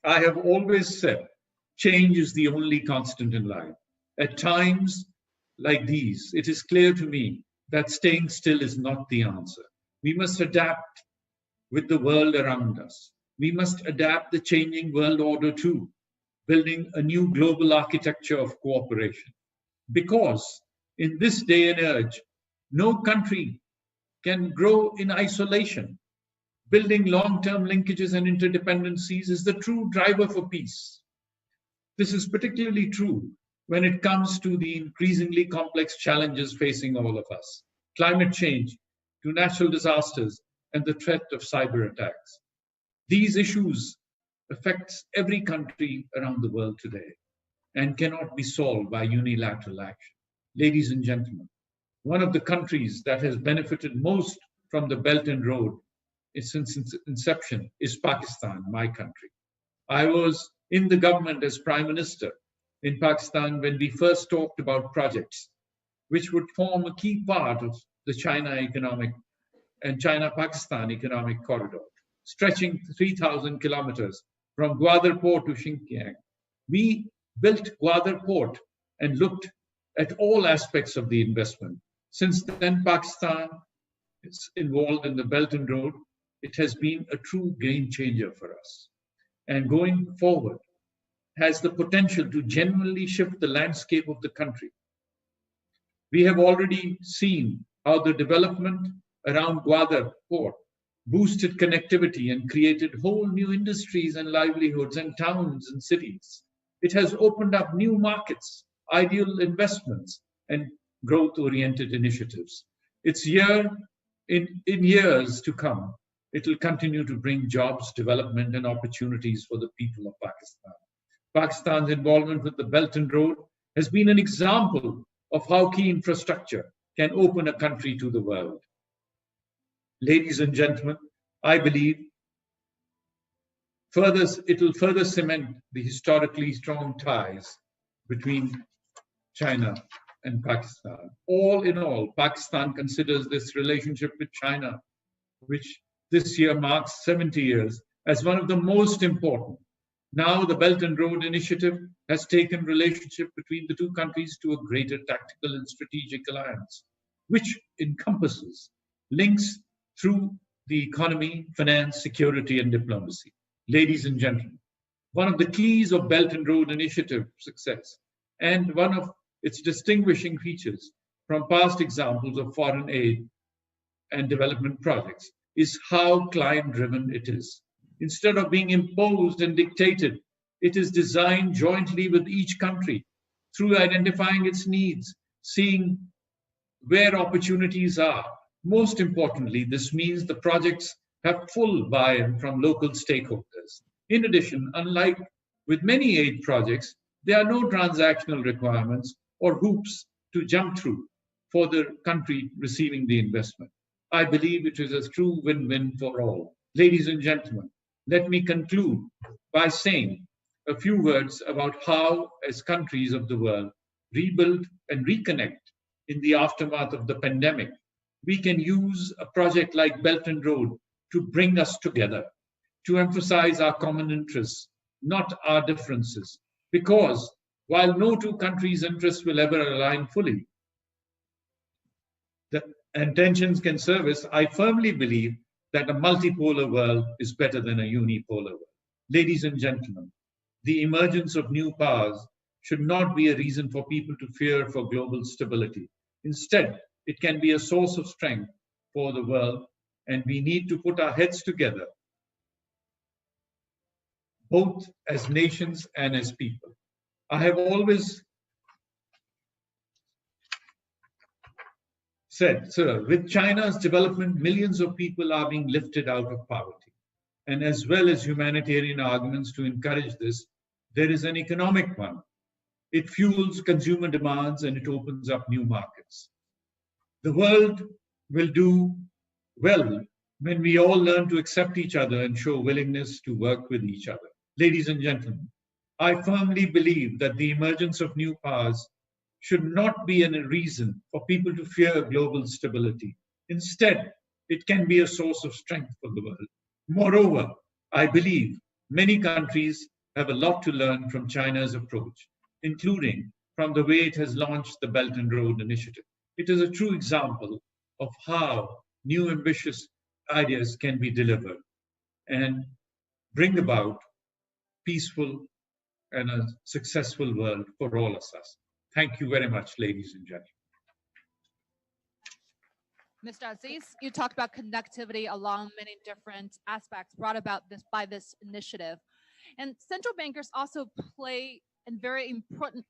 I have always said change is the only constant in life. At times like these, it is clear to me that staying still is not the answer. We must adapt with the world around us. We must adapt the changing world order too, building a new global architecture of cooperation. Because in this day and age, no country can grow in isolation. Building long-term linkages and interdependencies is the true driver for peace. This is particularly true when it comes to the increasingly complex challenges facing all of us: climate change, to natural disasters, and the threat of cyber attacks. These issues affect every country around the world today and cannot be solved by unilateral action. Ladies and gentlemen, one of the countries that has benefited most from the Belt and Road since its inception is Pakistan, my country. I was in the government as Prime Minister in Pakistan when we first talked about projects which would form a key part of the China economic and China-Pakistan economic corridor, stretching 3,000 kilometers from Gwadar Port to Xinjiang. We built Gwadar Port and looked at all aspects of the investment. Since then, Pakistan is involved in the Belt and Road. It has been a true game changer for us. And going forward, has the potential to genuinely shift the landscape of the country. We have already seen how the development around Gwadar Port boosted connectivity and created whole new industries and livelihoods and towns and cities. It has opened up new markets, ideal investments, and growth-oriented initiatives. It's in years to come, it will continue to bring jobs, development, and opportunities for the people of Pakistan. Pakistan's involvement with the Belt and Road has been an example of how key infrastructure can open a country to the world. Ladies and gentlemen, I believe it will further cement the historically strong ties between China and Pakistan. All in all, Pakistan considers this relationship with China, which this year marks 70 years, as one of the most important. Now the Belt and Road Initiative has taken relationship between the two countries to a greater tactical and strategic alliance, which encompasses links through the economy, finance, security, and diplomacy. Ladies and gentlemen, one of the keys of Belt and Road Initiative success, and one of its distinguishing features from past examples of foreign aid and development projects, is how client-driven it is. Instead of being imposed and dictated, it is designed jointly with each country through identifying its needs, seeing where opportunities are. Most importantly, this means the projects have full buy-in from local stakeholders. In addition, unlike with many aid projects, there are no transactional requirements or hoops to jump through for the country receiving the investment. I believe it is a true win-win for all. Ladies and gentlemen, let me conclude by saying a few words about how, as countries of the world, rebuild and reconnect in the aftermath of the pandemic, we can use a project like Belt and Road to bring us together, to emphasize our common interests, not our differences. Because while no two countries' interests will ever align fully, and tensions can surface, I firmly believe that a multipolar world is better than a unipolar world. Ladies and gentlemen, the emergence of new powers should not be a reason for people to fear for global stability. Instead, it can be a source of strength for the world and we need to put our heads together, both as nations and as people. I have always said, sir, with China's development, millions of people are being lifted out of poverty. And as well as humanitarian arguments to encourage this, there is an economic one. It fuels consumer demands and it opens up new markets. The world will do well when we all learn to accept each other and show willingness to work with each other. Ladies and gentlemen, I firmly believe that the emergence of new powers should not be a reason for people to fear global stability. Instead, it can be a source of strength for the world. Moreover, I believe many countries have a lot to learn from China's approach, including from the way it has launched the Belt and Road Initiative. It is a true example of how new ambitious ideas can be delivered and bring about peaceful and a successful world for all of us. Thank you very much, ladies and gentlemen. Mr. Aziz, you talked about connectivity along many different aspects brought about by this initiative. And central bankers also play a very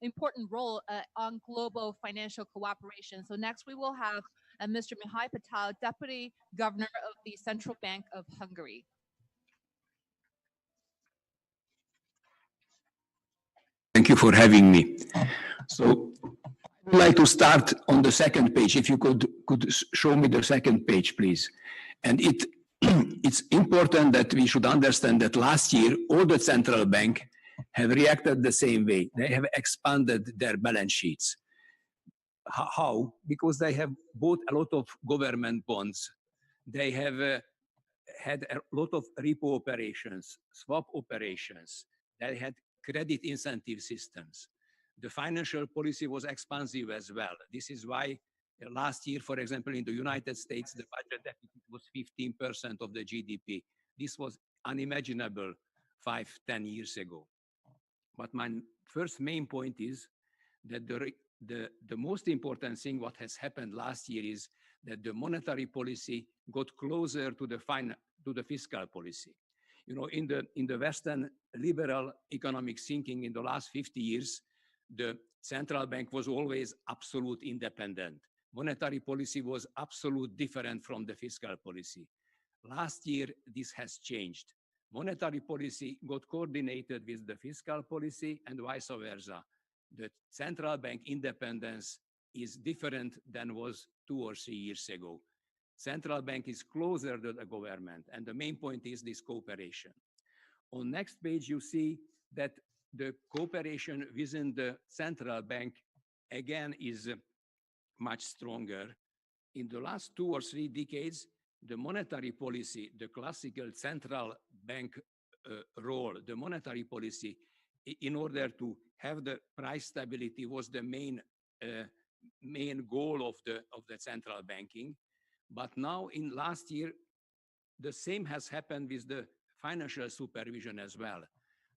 important role on global financial cooperation. So next we will have Mr. Mihai Patel, Deputy Governor of the Central Bank of Hungary. Thank you for having me. So I would like to start on the second page. If you could show me the second page, please. And it's important that we should understand that last year, all the central bank have reacted the same way. They have expanded their balance sheets. How? Because they have bought a lot of government bonds. They have had a lot of repo operations, swap operations. They had credit incentive systems. The financial policy was expansive as well. This is why last year, for example, in the United States, the budget deficit was 15% of the GDP. This was unimaginable 5-10 years ago. But my first main point is that the most important thing what has happened last year is that the monetary policy got closer to the fiscal policy. You know, in the Western liberal economic thinking in the last 50 years, the central bank was always absolute independent. Monetary policy was absolute different from the fiscal policy. Last year, this has changed. Monetary policy got coordinated with the fiscal policy and vice versa. The central bank independence is different than was 2 or 3 years ago. Central bank is closer to the government, and the main point is this cooperation. On next page, you see that the cooperation within the central bank, again, is much stronger. In the last 2 or 3 decades, the monetary policy, the classical central bank role, the monetary policy, in order to have the price stability, was the main goal of the central banking. But now, in last year, the same has happened with the financial supervision as well.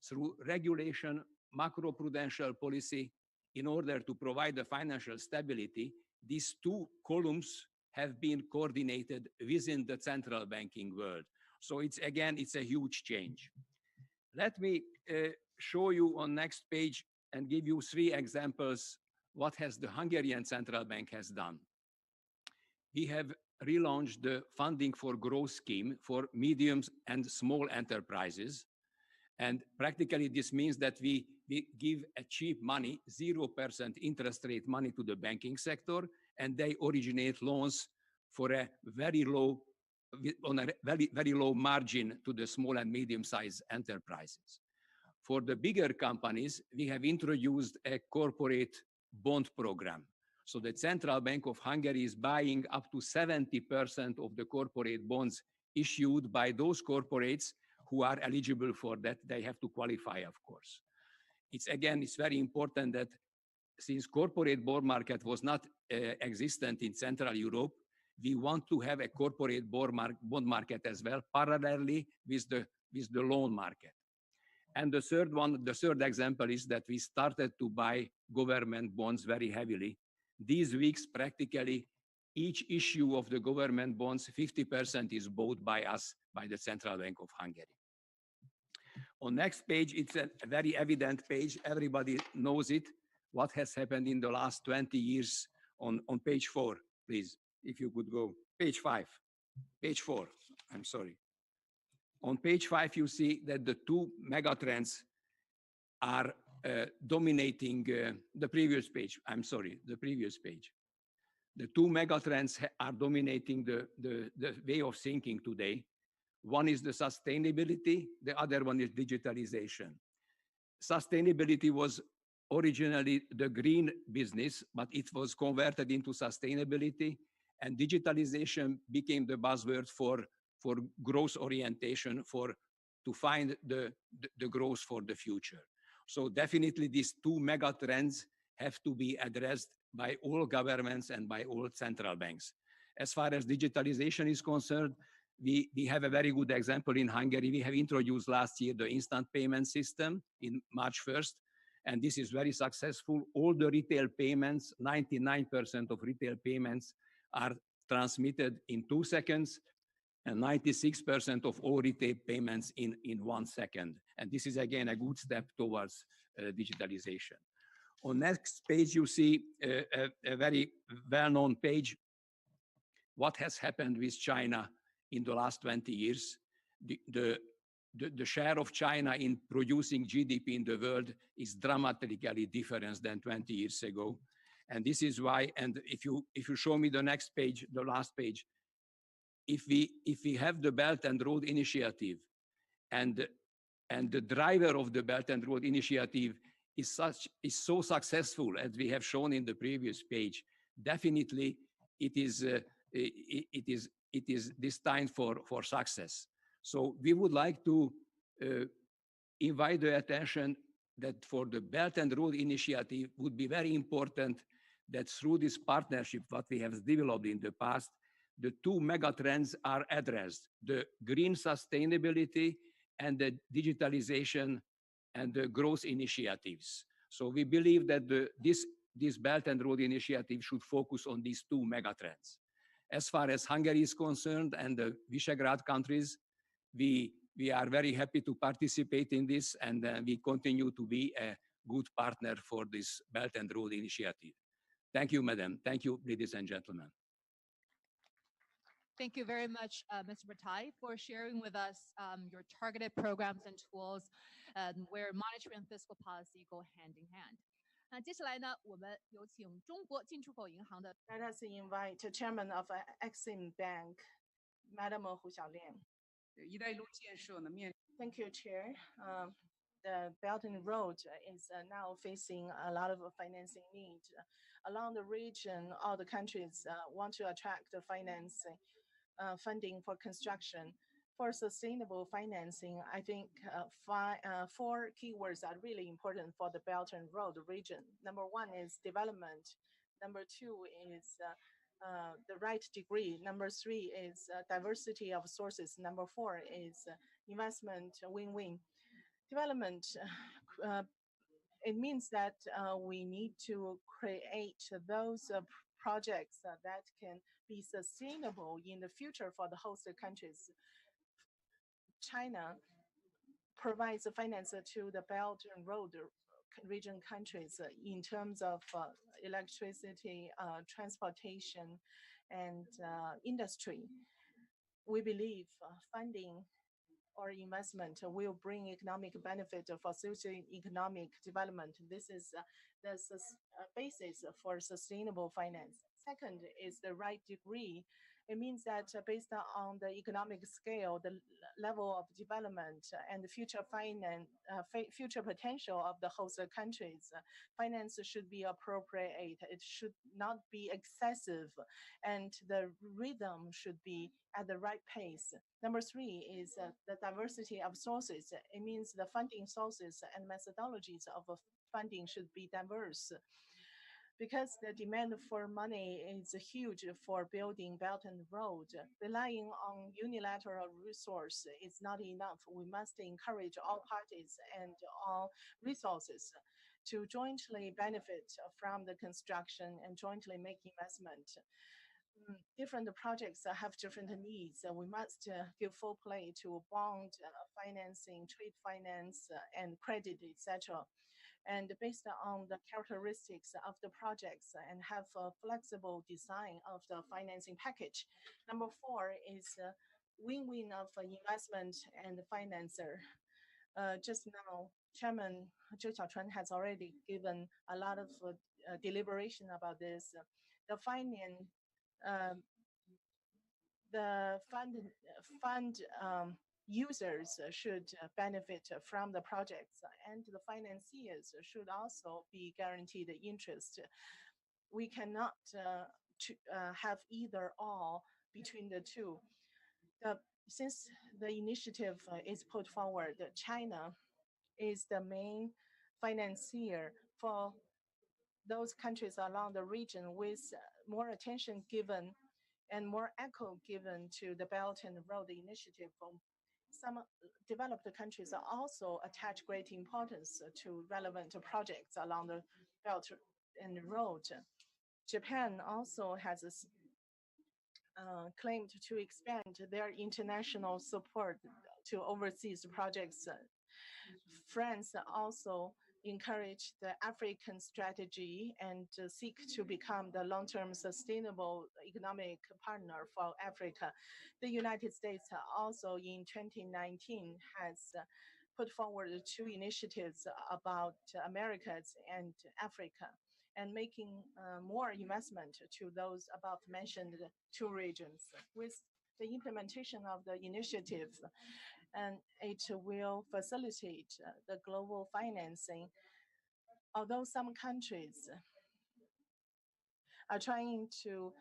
Through regulation, macroprudential policy, in order to provide the financial stability, these 2 columns have been coordinated within the central banking world. So it's a huge change. Let me show you on next page and give you 3 examples what has the Hungarian central bank has done. We have relaunched the funding for growth scheme for medium and small enterprises. And practically this means that we give a cheap money, 0% interest rate money to the banking sector, and they originate loans for a very low, on a very low margin to the small and medium-sized enterprises. For the bigger companies, we have introduced a corporate bond program. So the Central Bank of Hungary is buying up to 70% of the corporate bonds issued by those corporates who are eligible for that. They have to qualify, of course. It's very important that since corporate bond market was not existent in Central Europe, we want to have a corporate bond market as well, parallelly with the loan market. And the third example is that we started to buy government bonds very heavily. These weeks, practically each issue of the government bonds, 50% is bought by us, by the Central Bank of Hungary. On next page, it's a very evident page. Everybody knows it. What has happened in the last 20 years on page 4, please, if you could go. Page 5, page 4, I'm sorry. On page 5, you see that the two megatrends are dominating the previous page. I'm sorry, the previous page. The two megatrends are dominating the way of thinking today. One is the sustainability, the other one is digitalization. Sustainability was originally the green business, but it was converted into sustainability, and digitalization became the buzzword for growth orientation, to find the growth for the future. So definitely these two mega trends have to be addressed by all governments and by all central banks. As far as digitalization is concerned, we have a very good example in Hungary. We have introduced last year the instant payment system in March 1st, and this is very successful. All the retail payments, 99% of retail payments are transmitted in 2 seconds, and 96% of all retail payments in 1 second. And this is again a good step towards digitalization. On next page, you see a very well-known page. What has happened with China in the last 20 years? The share of China in producing GDP in the world is dramatically different than 20 years ago. And this is why, and if you show me the next page, the last page, if we have the Belt and Road Initiative, and the driver of the Belt and Road Initiative is so successful as we have shown in the previous page, definitely it is destined for success. So we would like to invite the attention that for the Belt and Road Initiative would be very important that through this partnership, what we have developed in the past, the two mega trends are addressed: the green sustainability and the digitalization and the growth initiatives. So we believe that this Belt and Road Initiative should focus on these two mega trends. As far as Hungary is concerned and the Visegrad countries, we are very happy to participate in this, and we continue to be a good partner for this Belt and Road Initiative. Thank you, Madam. Thank you, ladies and gentlemen. Thank you very much, Mr. Patel, for sharing with us your targeted programs and tools where monetary and fiscal policy go hand in hand. 那接下来呢，我们有请中国进出口银行的 Let us invite the chairman of Exim Bank, Madam Hu Xiaolian. 一带一路建设呢面 Thank you, Chair. The Belt and Road is now facing a lot of financing need. Along the region, all the countries want to attract the funding for construction. For sustainable financing, I think 4 keywords are really important for the Belt and Road region. Number 1 is development. Number 2 is the right degree. Number 3 is diversity of sources. Number 4 is investment win-win. Development, it means that we need to create those projects that can be sustainable in the future for the host countries. China provides finance to the Belt and Road region countries in terms of electricity, transportation, and industry. We believe funding or investment will bring economic benefit for socio-economic development. This is the basis for sustainable finance. Second is the right degree. It means that based on the economic scale, the level of development, and the future potential of the host countries, finance should be appropriate. It should not be excessive, and the rhythm should be at the right pace. Number 3 is the diversity of sources. It means the funding sources and methodologies of funding should be diverse. Because the demand for money is huge for building Belt and Road, relying on unilateral resource is not enough. We must encourage all parties and all resources to jointly benefit from the construction and jointly make investment. different projects have different needs. We must give full play to bond financing, trade finance, and credit, etc. And based on the characteristics of the projects and have a flexible design of the financing package. Number 4 is win-win of investment and financer. Just now, Chairman Zhou Xiaochuan has already given a lot of deliberation about this. The fund users should benefit from the projects, and the financiers should also be guaranteed interest. We cannot have either or between the two. Since the initiative is put forward, China is the main financier for those countries along the region, with more attention given and more echo given to the Belt and Road Initiative. Some developed countries also attach great importance to relevant projects along the Belt and Road. Japan also has claimed to expand their international support to overseas projects. France also encourage the African strategy and seek to become the long-term sustainable economic partner for Africa. The United States also in 2019 has put forward 2 initiatives about Americas and Africa, and making more investment to those above mentioned 2 regions. With the implementation of the initiative, and it will facilitate the global financing. Although some countries are trying to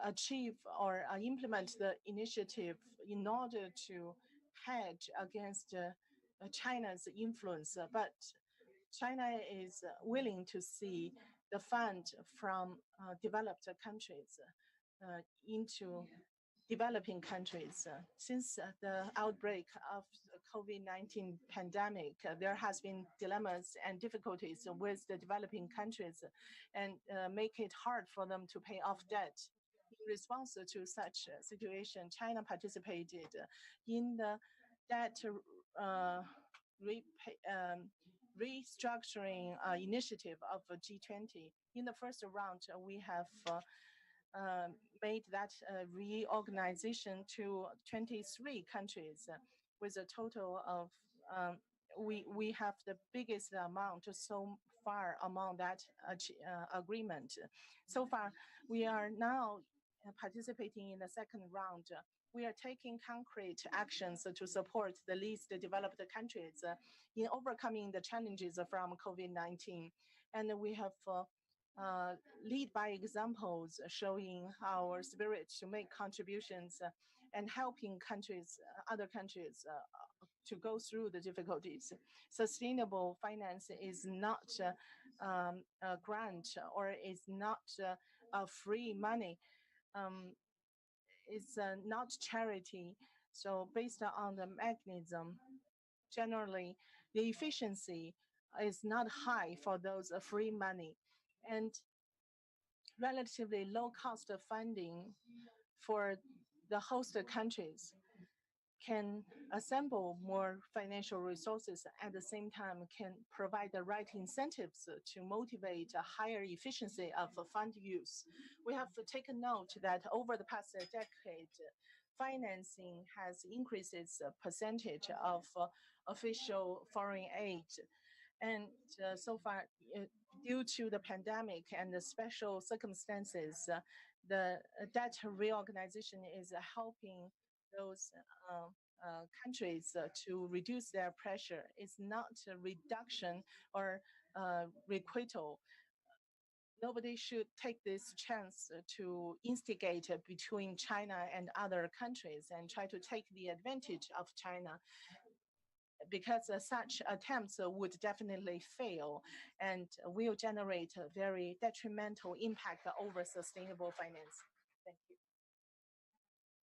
achieve or implement the initiative in order to hedge against China's influence, but China is willing to see the fund from developed countries into developing countries. Since the outbreak of the COVID-19 pandemic, there has been dilemmas and difficulties with the developing countries, and make it hard for them to pay off debt. In response to such a situation, China participated in the debt restructuring initiative of G20. In the first round, we have made that reorganization to 23 countries with a total of, we have the biggest amount so far among that agreement. So far, we are now participating in the second round. We are taking concrete actions to support the least developed countries in overcoming the challenges from COVID-19. And we have lead by examples, showing our spirit to make contributions and helping countries, other countries to go through the difficulties. Sustainable finance is not a grant, or is not a free money. It's not charity. So based on the mechanism, generally the efficiency is not high for those free money, and relatively low cost of funding for the host countries can assemble more financial resources, at the same time can provide the right incentives to motivate a higher efficiency of fund use. We have to take a note that over the past decade, financing has increased its percentage of official foreign aid. And so far, due to the pandemic and the special circumstances, the debt reorganization is helping those countries to reduce their pressure. It's not a reduction or requital. Nobody should take this chance to instigate between China and other countries and try to take the advantage of China, because such attempts would definitely fail and will generate a very detrimental impact over sustainable finance. Thank you.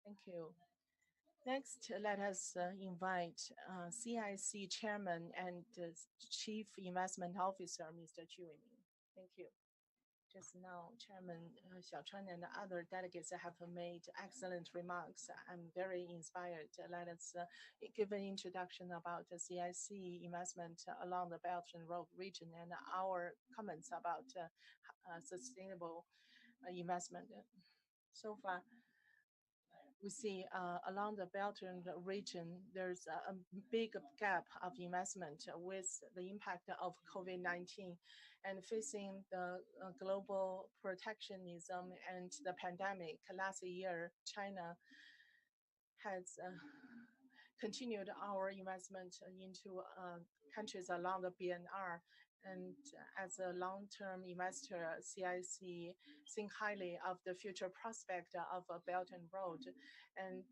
Thank you. Next, let us invite CIC Chairman and Chief Investment Officer, Mr. Chu Weiming. Thank you. Just now, Chairman Xiaochuan and other delegates have made excellent remarks. I'm very inspired. Let us give an introduction about the CIC investment along the Belt and Road region and our comments about sustainable investment. So far, we see along the Belt and region, there's a big gap of investment with the impact of COVID-19 and facing the global protectionism and the pandemic. Last year, China has continued our investment into countries along the BNR. And as a long-term investor, CIC think highly of the future prospect of a Belt and Road. And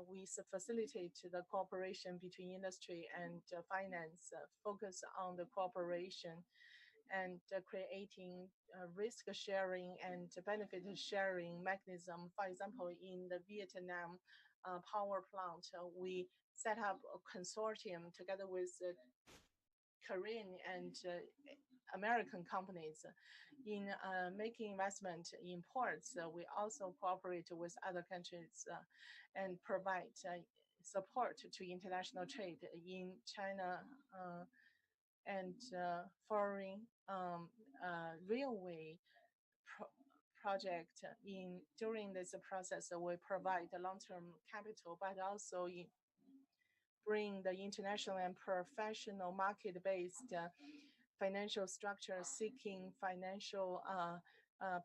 we facilitate the cooperation between industry and finance, focus on the cooperation and creating risk sharing and benefit sharing mechanism. For example, in the Vietnam power plant, we set up a consortium together with Korean and American companies in making investment in ports. We also cooperate with other countries and provide support to international trade in China and foreign railway project. During this process, we provide long-term capital, but also bring the international and professional market-based financial structure, seeking financial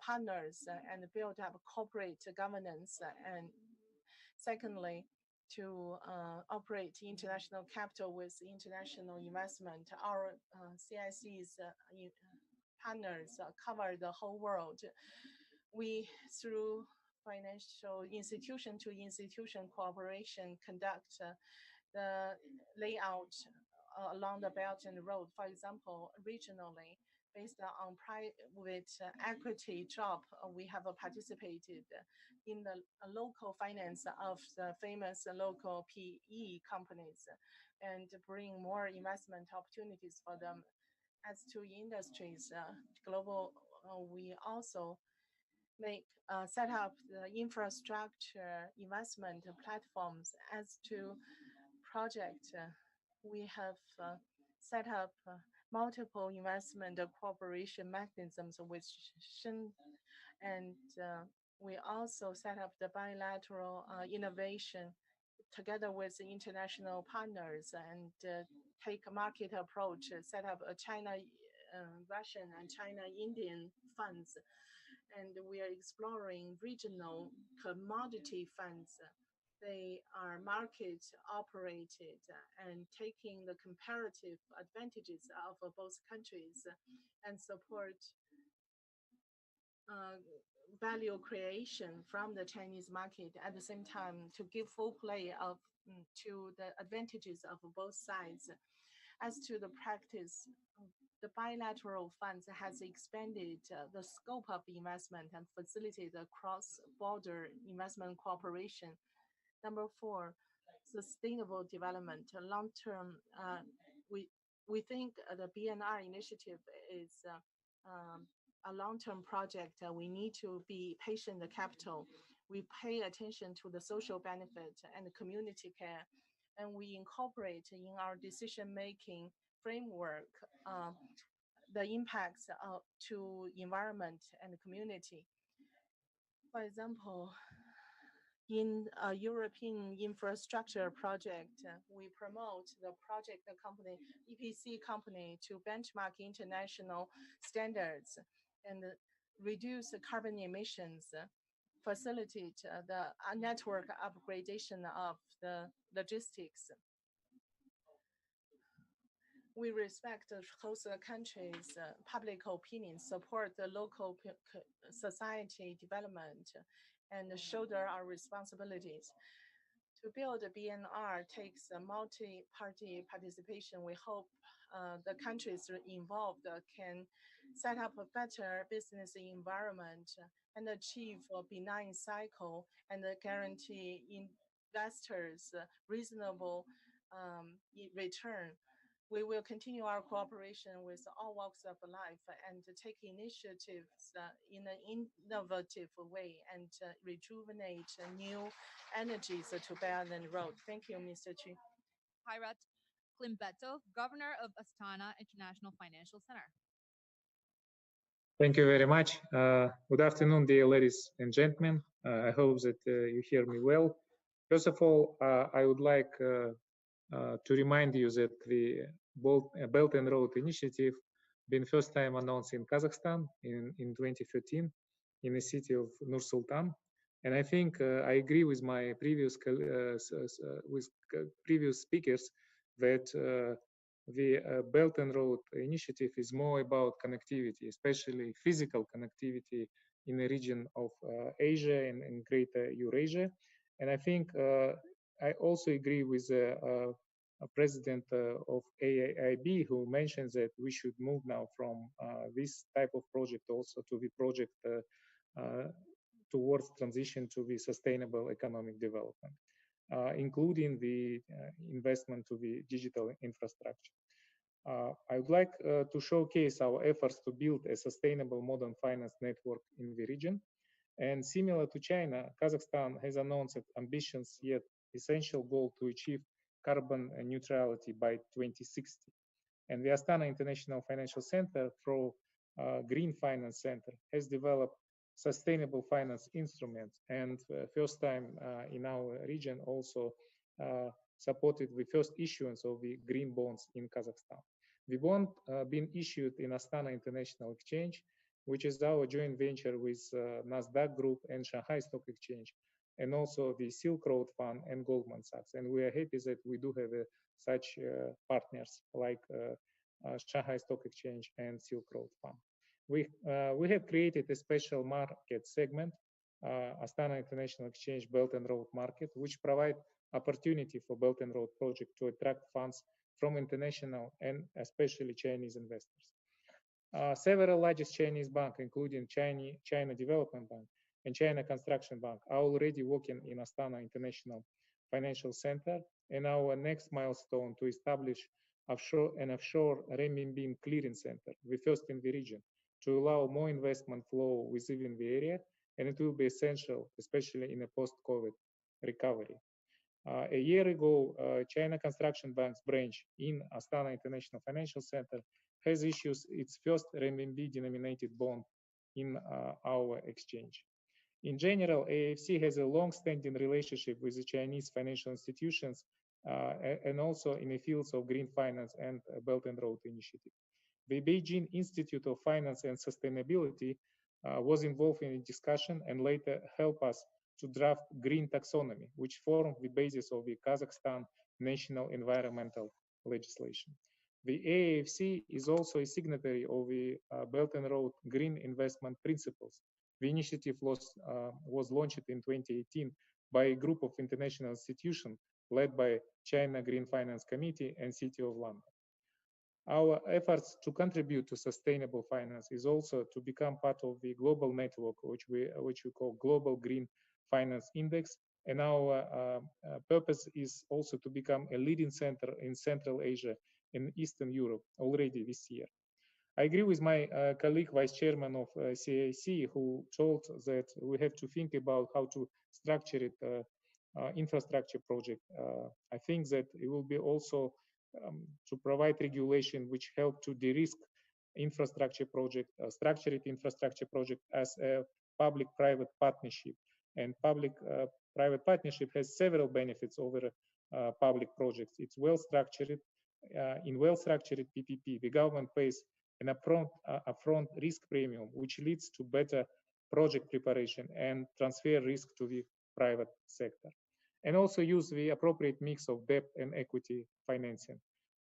partners and build up corporate governance. And secondly, to operate international capital with international investment. Our CIC's partners cover the whole world. We, through financial institution to institution cooperation, conduct the layout along the Belt and Road. For example, regionally, based on private equity job, we have participated in the local finance of the famous local PE companies and bring more investment opportunities for them. As to industries, global, we also set up the infrastructure investment platforms. As to project, we have set up multiple investment cooperation mechanisms with Shenzhen, and we also set up the bilateral innovation together with international partners and take a market approach, set up a China-Russian and China-Indian funds. And we are exploring regional commodity funds. They are market operated and taking the comparative advantages of both countries and support value creation from the Chinese market at the same time to give full play to the advantages of both sides. As to the practice, the bilateral funds has expanded the scope of investment and facilitated the cross-border investment cooperation. Number 4, sustainable development. Long-term, we think the BNR initiative is a long-term project. We need to be patient capital. We pay attention to the social benefit and the community care, and we incorporate in our decision-making framework the impacts to environment and community. For example, in a European infrastructure project, we promote the project company, EPC company, to benchmark international standards and reduce carbon emissions, facilitate the network upgradation of the logistics. We respect the host countries' public opinion, support the local society development, and shoulder our responsibilities. To build a BNR takes a multi-party participation. We hope the countries involved can set up a better business environment and achieve a benign cycle and guarantee investors reasonable return. We will continue our cooperation with all walks of life and take initiatives in an innovative way and rejuvenate new energies to Belt and Road. Thank you, Mr. Chu. Kairat Klimbeto, Governor of Astana International Financial Center. Thank you very much. Good afternoon, dear ladies and gentlemen. I hope that you hear me well. First of all, I would like to remind you that the Belt and Road Initiative been first time announced in Kazakhstan in 2013 in the city of Nur-Sultan. And I think I agree with my previous speakers that the Belt and Road Initiative is more about connectivity, especially physical connectivity in the region of Asia and Greater Eurasia. And I think I also agree with the president of AIIB, who mentions that we should move now from this type of project also to the project towards transition to the sustainable economic development, including the investment to the digital infrastructure. I would like to showcase our efforts to build a sustainable modern finance network in the region. And similar to China, Kazakhstan has announced ambitious yet essential goal to achieve carbon neutrality by 2060. And the Astana International Financial Center, through Green Finance Center, has developed sustainable finance instruments, and first time in our region also supported the first issuance of the green bonds in Kazakhstan. The bond been issued in Astana International Exchange, which is our joint venture with Nasdaq Group and Shanghai Stock Exchange, and also the Silk Road Fund and Goldman Sachs. And we are happy that we do have such partners like Shanghai Stock Exchange and Silk Road Fund. We have created a special market segment, Astana International Exchange Belt and Road Market, which provide opportunity for Belt and Road project to attract funds from international and especially Chinese investors. Several largest Chinese banks, including China Development Bank and China Construction Bank, are already working in Astana International Financial Center, and our next milestone to establish an offshore renminbi clearing center, the first in the region, to allow more investment flow within the area, and it will be essential, especially in a post-COVID recovery. A year ago, China Construction Bank's branch in Astana International Financial Center has issued its first renminbi-denominated bond in our exchange. In general, AFC has a long-standing relationship with the Chinese financial institutions and also in the fields of green finance and Belt and Road Initiative. The Beijing Institute of Finance and Sustainability was involved in the discussion and later helped us to draft green taxonomy, which formed the basis of the Kazakhstan national environmental legislation. The AAFC is also a signatory of the Belt and Road Green Investment Principles. The initiative was launched in 2018 by a group of international institutions led by China Green Finance Committee and City of Lanka. Our efforts to contribute to sustainable finance is also to become part of the global network, which we call Global Green Finance Index. And our purpose is also to become a leading center in Central Asia and Eastern Europe already this year. I agree with my colleague, Vice Chairman of CIC, who told that we have to think about how to structure it, infrastructure project. I think that it will be also to provide regulation which help to de-risk infrastructure project, structured infrastructure project as a public-private partnership. And public-private partnership has several benefits over public projects. It's well-structured. In well-structured PPP, the government pays an upfront risk premium, which leads to better project preparation and transfer risk to the private sector. And also use the appropriate mix of debt and equity financing.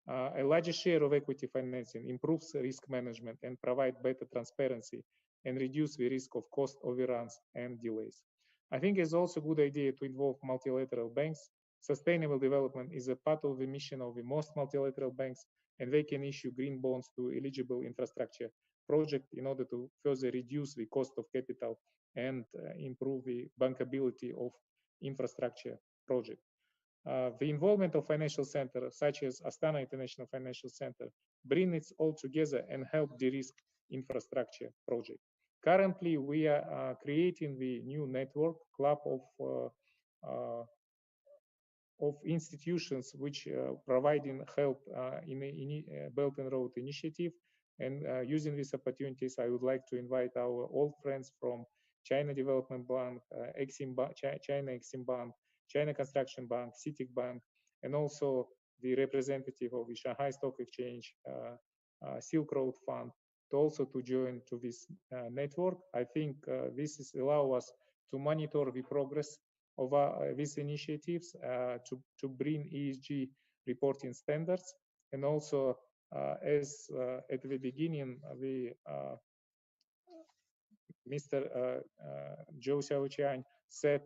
A larger share of equity financing improves risk management and provide better transparency and reduce the risk of cost overruns and delays. I think it's also a good idea to involve multilateral banks. Sustainable development is a part of the mission of the most multilateral banks, and they can issue green bonds to eligible infrastructure projects in order to further reduce the cost of capital and improve the bankability of infrastructure project. The involvement of financial centers such as Astana International Financial Center bring it all together and help de-risk infrastructure project. Currently, we are creating the new network club of institutions which providing help in Belt and Road Initiative. And using these opportunities, I would like to invite our old friends from China Development Bank, China Exim Bank, China Construction Bank, CITIC Bank, and also the representative of the Shanghai Stock Exchange, Silk Road Fund, to also to join to this network. I think this is allow us to monitor the progress of these initiatives to bring ESG reporting standards. And also, as at the beginning, Mr. Zhou Xiaoqian said,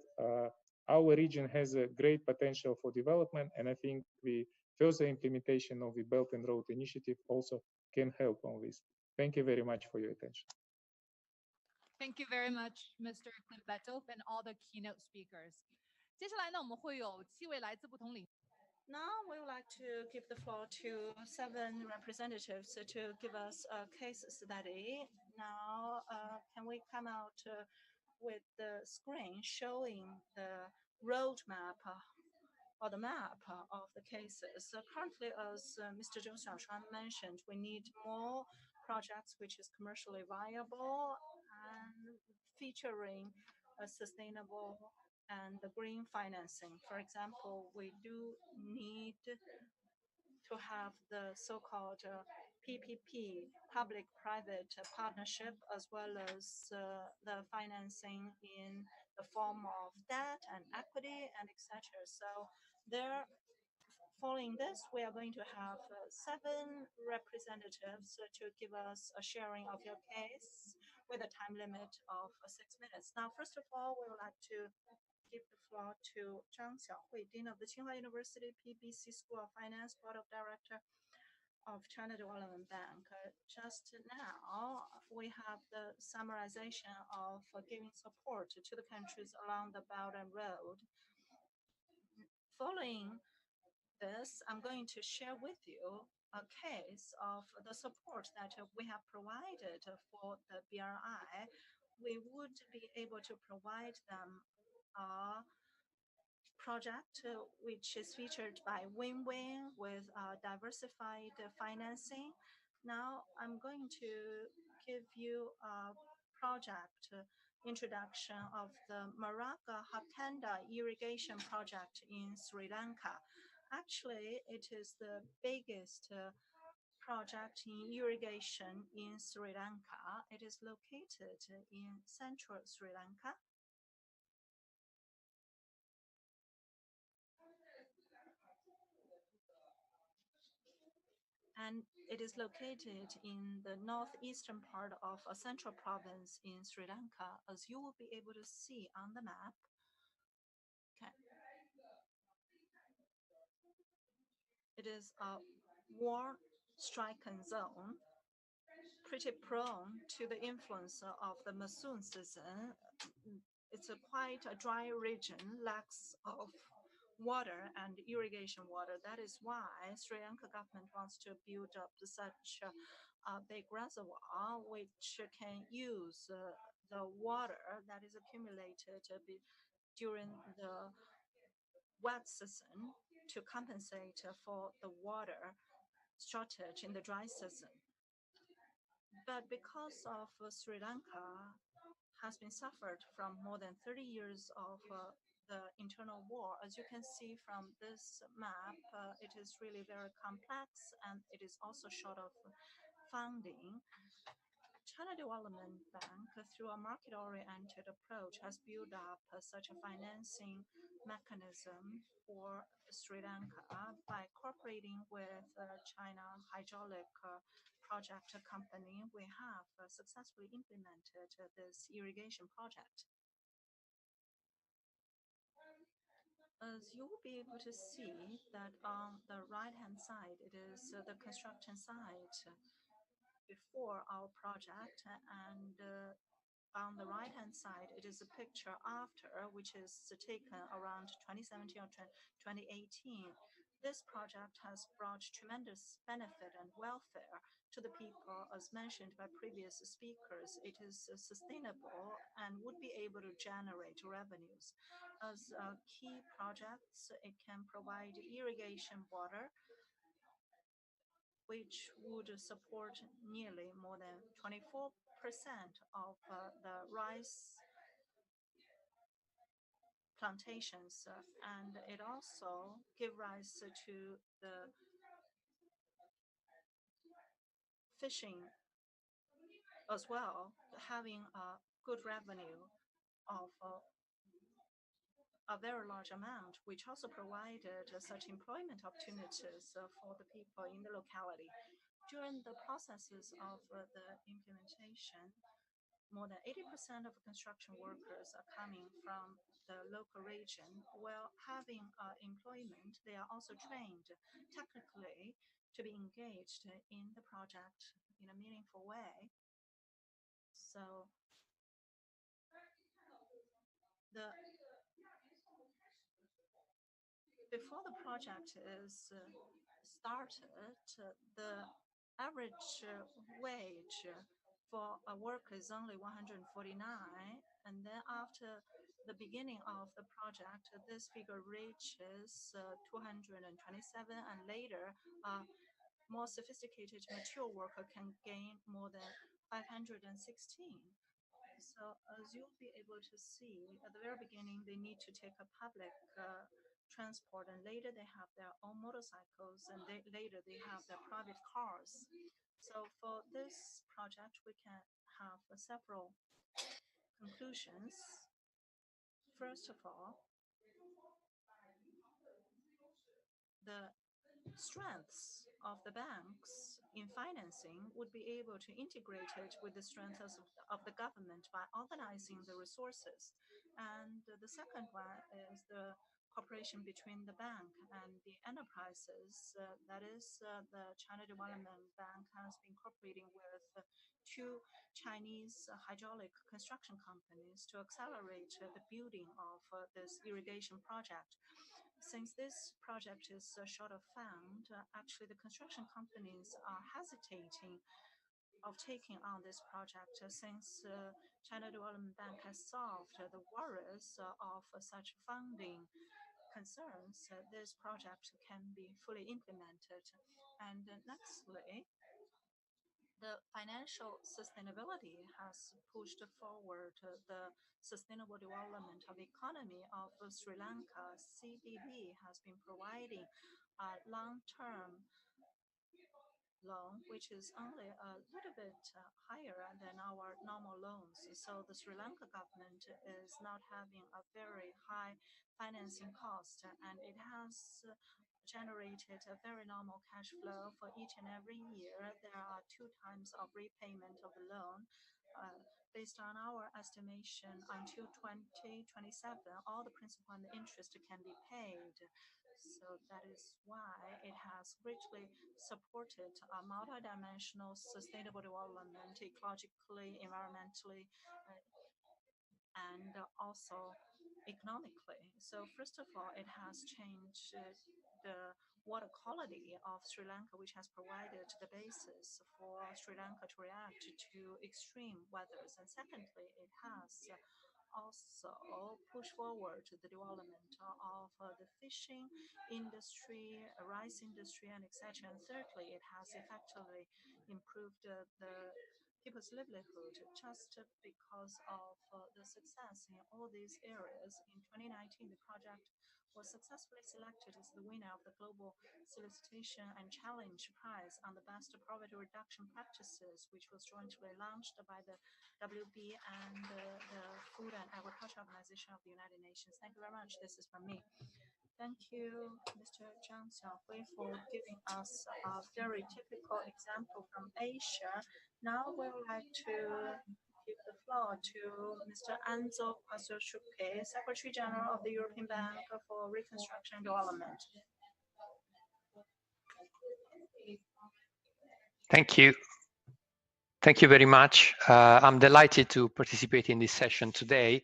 our region has a great potential for development, and I think the further implementation of the Belt and Road Initiative also can help on this. Thank you very much for your attention. Thank you very much, Mr. Klimbetov, and all the keynote speakers. 接下来呢，我们会有7位来自不同领域。 Now we would like to give the floor to 7 representatives to give us a case study. Now, can we come out with the screen showing the roadmap or the map of the cases? Currently, as Mr. Zhou Xiaoshuan mentioned, we need more projects which is commercially viable and featuring a sustainable and the green financing. For example, we do need to have the so-called PPP, public-private partnership, as well as the financing in the form of debt and equity and etc. So there, following this, we are going to have 7 representatives to give us a sharing of your case with a time limit of 6 minutes. Now, first of all, we would like to give the floor to Zhang Xiaohui, Dean of the Tsinghua University PBC School of Finance, Board of Director of China Development Bank. Just now, we have the summarization of giving support to the countries along the Belt and Road. Following this, I'm going to share with you a case of the support that we have provided for the BRI. We would be able to provide them a project which is featured by win-win with diversified financing. Now I'm going to give you a project introduction of the Maraca Hakanda irrigation project in Sri Lanka. Actually, it is the biggest project in irrigation in Sri Lanka. It is located in central Sri Lanka. And it is located in the northeastern part of a central province in Sri Lanka, as you will be able to see on the map. Okay. It is a war-stricken zone, pretty prone to the influence of the monsoon season. It's quite a dry region, lacks of water and irrigation water. That is why Sri Lanka government wants to build up such a big reservoir which can use the water that is accumulated during the wet season to compensate for the water shortage in the dry season. But because of Sri Lanka has been suffered from more than 30 years of the internal war, as you can see from this map, it is really very complex and it is also short of funding. China Development Bank, through a market-oriented approach, has built up such a financing mechanism for Sri Lanka by cooperating with China Hydraulic Project Company. We have successfully implemented this irrigation project. As you will be able to see that on the right-hand side, it is the construction site before our project, and On the right-hand side, it is a picture after, which is taken around 2017 or 2018. This project has brought tremendous benefit and welfare to the people, as mentioned by previous speakers. It is sustainable and would be able to generate revenues. As key projects, it can provide irrigation water, which would support nearly more than 24% of the rice plantations, and it also give rise to the fishing as well, having a good revenue of a very large amount, which also provided such employment opportunities for the people in the locality. During the processes of the implementation, more than 80% of construction workers are coming from the local region. While having employment, they are also trained technically to be engaged in the project in a meaningful way. So before the project is started, the average wage for a worker is only 149, and then after the beginning of the project, this figure reaches 227, and later more sophisticated mature worker can gain more than 516. So as you'll be able to see, at the very beginning, they need to take a public transport, and later they have their own motorcycles, and later they have their private cars. So for this project, we can have several conclusions. First of all, the strengths of the banks in financing would be able to integrate it with the strengths of the government by organizing the resources. And the second one is the cooperation between the bank and the enterprises. That is, the China Development Bank has been cooperating with two Chinese hydraulic construction companies to accelerate the building of this irrigation project. Since this project is short of fund, actually the construction companies are hesitating of taking on this project since China Development Bank has solved the worries of such funding concerns. This project can be fully implemented. And nextly, the financial sustainability has pushed forward the sustainable development of the economy of Sri Lanka. CDB has been providing a long-term loan, which is only a little bit higher than our normal loans. So the Sri Lanka government is not having a very high financing cost, and it has generated a very normal cash flow for each and every year. There are 2 times of repayment of the loan. Based on our estimation, until 2027, all the principal and the interest can be paid. So that is why it has greatly supported a multidimensional sustainable development, ecologically, environmentally, and also economically. So first of all, it has changed the water quality of Sri Lanka, which has provided the basis for Sri Lanka to react to extreme weathers. And secondly, it has also push forward the development of the fishing industry, rice industry, and etc. And thirdly, it has effectively improved the people's livelihood just because of the success in all these areas. In 2019, the project was successfully selected as the winner of the Global Solicitation and Challenge Prize on the Best Poverty Reduction Practices, which was jointly launched by the WB and the Food and Agriculture Organization of the United Nations. Thank you very much. This is from me. Thank you, Mr. Zhang Xiaohui, for giving us a very typical example from Asia. Now we would like to give the floor to Mr. Anzo Pasoshuke, Secretary General of the European Bank for Reconstruction and Development. Thank you. Thank you very much. I'm delighted to participate in this session today.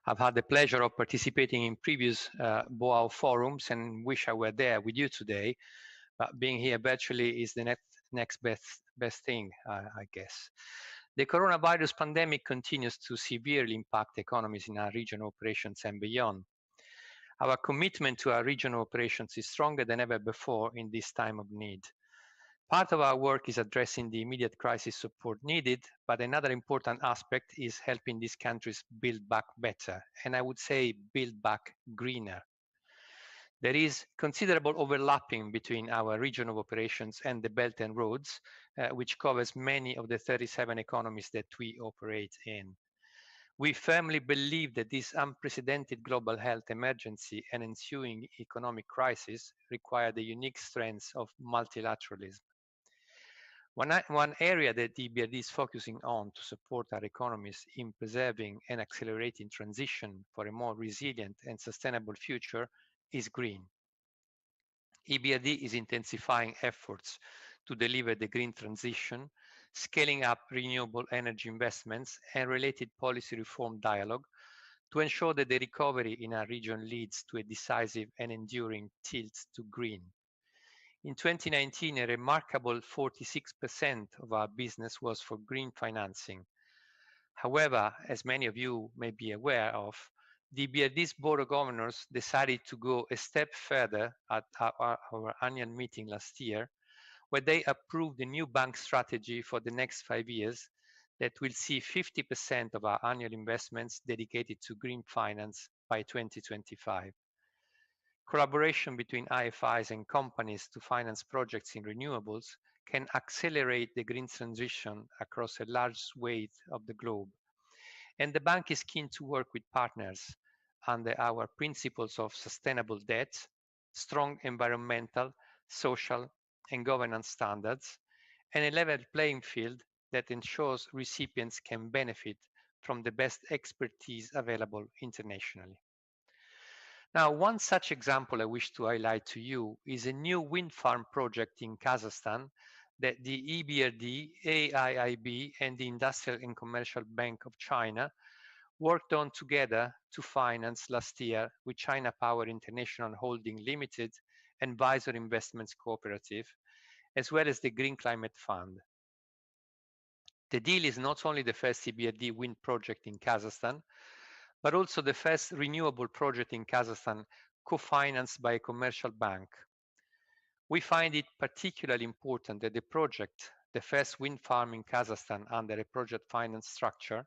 I've had the pleasure of participating in previous Boao forums and wish I were there with you today. But being here virtually is the next best thing, I guess. The coronavirus pandemic continues to severely impact economies in our regional operations and beyond. Our commitment to our regional operations is stronger than ever before in this time of need. Part of our work is addressing the immediate crisis support needed, but another important aspect is helping these countries build back better, and I would say build back greener. There is considerable overlapping between our regional operations and the Belt and Roads, which covers many of the 37 economies that we operate in. We firmly believe that this unprecedented global health emergency and ensuing economic crisis require the unique strengths of multilateralism. One area that the EBRD is focusing on to support our economies in preserving and accelerating transition for a more resilient and sustainable future is green. EBRD is intensifying efforts to deliver the green transition, scaling up renewable energy investments and related policy reform dialogue to ensure that the recovery in our region leads to a decisive and enduring tilt to green. In 2019, a remarkable 46% of our business was for green financing. However, as many of you may be aware of, the EBRD's Board of Governors decided to go a step further at our annual meeting last year, where they approved a new bank strategy for the next 5 years that will see 50% of our annual investments dedicated to green finance by 2025. Collaboration between IFIs and companies to finance projects in renewables can accelerate the green transition across a large swathe of the globe. And the bank is keen to work with partners under our principles of sustainable debt, strong environmental, social, and governance standards, and a level playing field that ensures recipients can benefit from the best expertise available internationally. Now, one such example I wish to highlight to you is a new wind farm project in Kazakhstan that the EBRD, AIIB, and the Industrial and Commercial Bank of China worked on together to finance last year with China Power International Holding Limited and Visor Investments Cooperative, as well as the Green Climate Fund. The deal is not only the first EBRD wind project in Kazakhstan, but also the first renewable project in Kazakhstan co-financed by a commercial bank. We find it particularly important that the project, the first wind farm in Kazakhstan under a project finance structure,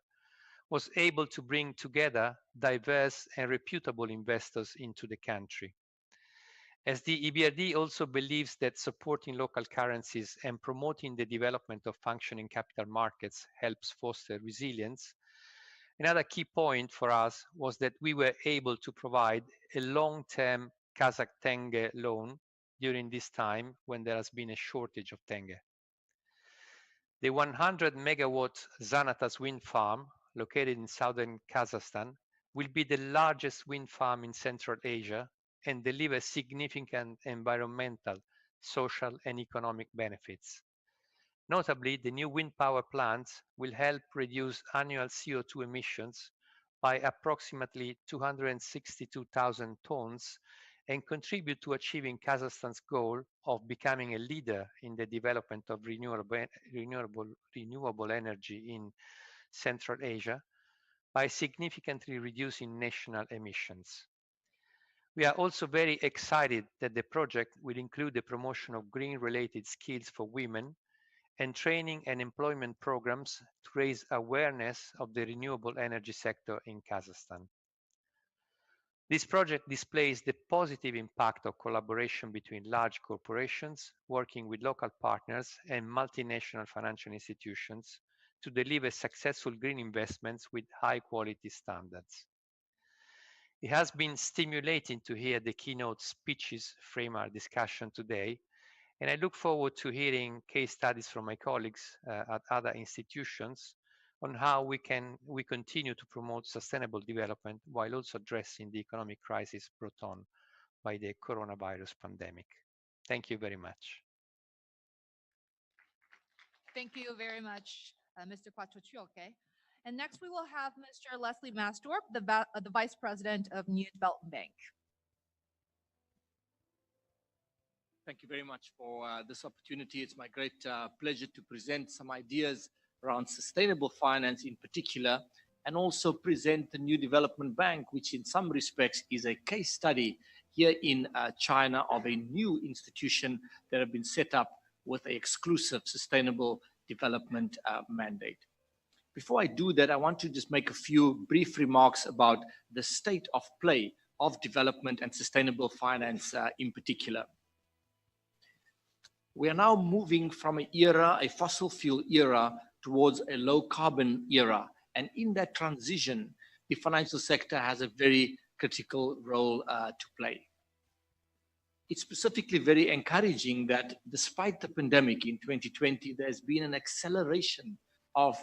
was able to bring together diverse and reputable investors into the country. As the EBRD also believes that supporting local currencies and promoting the development of functioning capital markets helps foster resilience, another key point for us was that we were able to provide a long-term Kazakh tenge loan during this time when there has been a shortage of tenge. The 100 megawatt Zanatas wind farm, located in southern Kazakhstan, will be the largest wind farm in Central Asia and deliver significant environmental, social, and economic benefits. Notably, the new wind power plants will help reduce annual CO2 emissions by approximately 262,000 tons and contribute to achieving Kazakhstan's goal of becoming a leader in the development of renewable energy in Central Asia by significantly reducing national emissions. We are also very excited that the project will include the promotion of green-related skills for women and training and employment programs to raise awareness of the renewable energy sector in Kazakhstan. This project displays the positive impact of collaboration between large corporations working with local partners and multinational financial institutions to deliver successful green investments with high quality standards. It has been stimulating to hear the keynote speeches frame our discussion today, and I look forward to hearing case studies from my colleagues at other institutions on how we continue to promote sustainable development while also addressing the economic crisis brought on by the coronavirus pandemic. Thank you very much. Thank you very much, Mr. Quattrociocche. And next we will have Mr. Leslie Mastorp, the Vice President of New Development Bank. Thank you very much for this opportunity. It's my great pleasure to present some ideas around sustainable finance in particular, and also present the New Development Bank, which in some respects is a case study here in China of a new institution that have been set up with an exclusive sustainable development mandate. Before I do that, I want to just make a few brief remarks about the state of play of development and sustainable finance in particular. We are now moving from an era, a fossil fuel era, towards a low carbon era. And in that transition, the financial sector has a very critical role to play. It's specifically very encouraging that despite the pandemic in 2020, there's been an acceleration of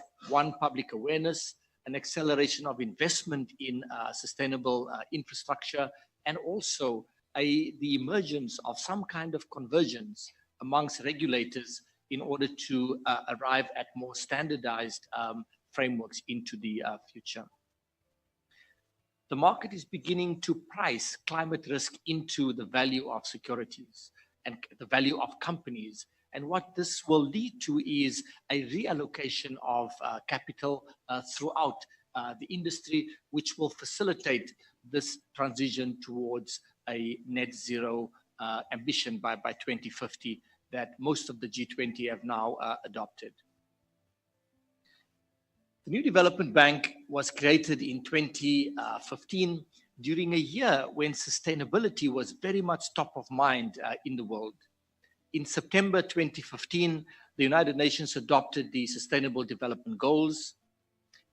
public awareness, an acceleration of investment in sustainable infrastructure, and also the emergence of some kind of convergence amongst regulators in order to arrive at more standardized frameworks into the future. The market is beginning to price climate risk into the value of securities and the value of companies. And what this will lead to is a reallocation of capital throughout the industry, which will facilitate this transition towards a net zero ambition by 2050 that most of the G20 have now adopted. The New Development Bank was created in 2015 during a year when sustainability was very much top of mind in the world. In September 2015, the United Nations adopted the Sustainable Development Goals.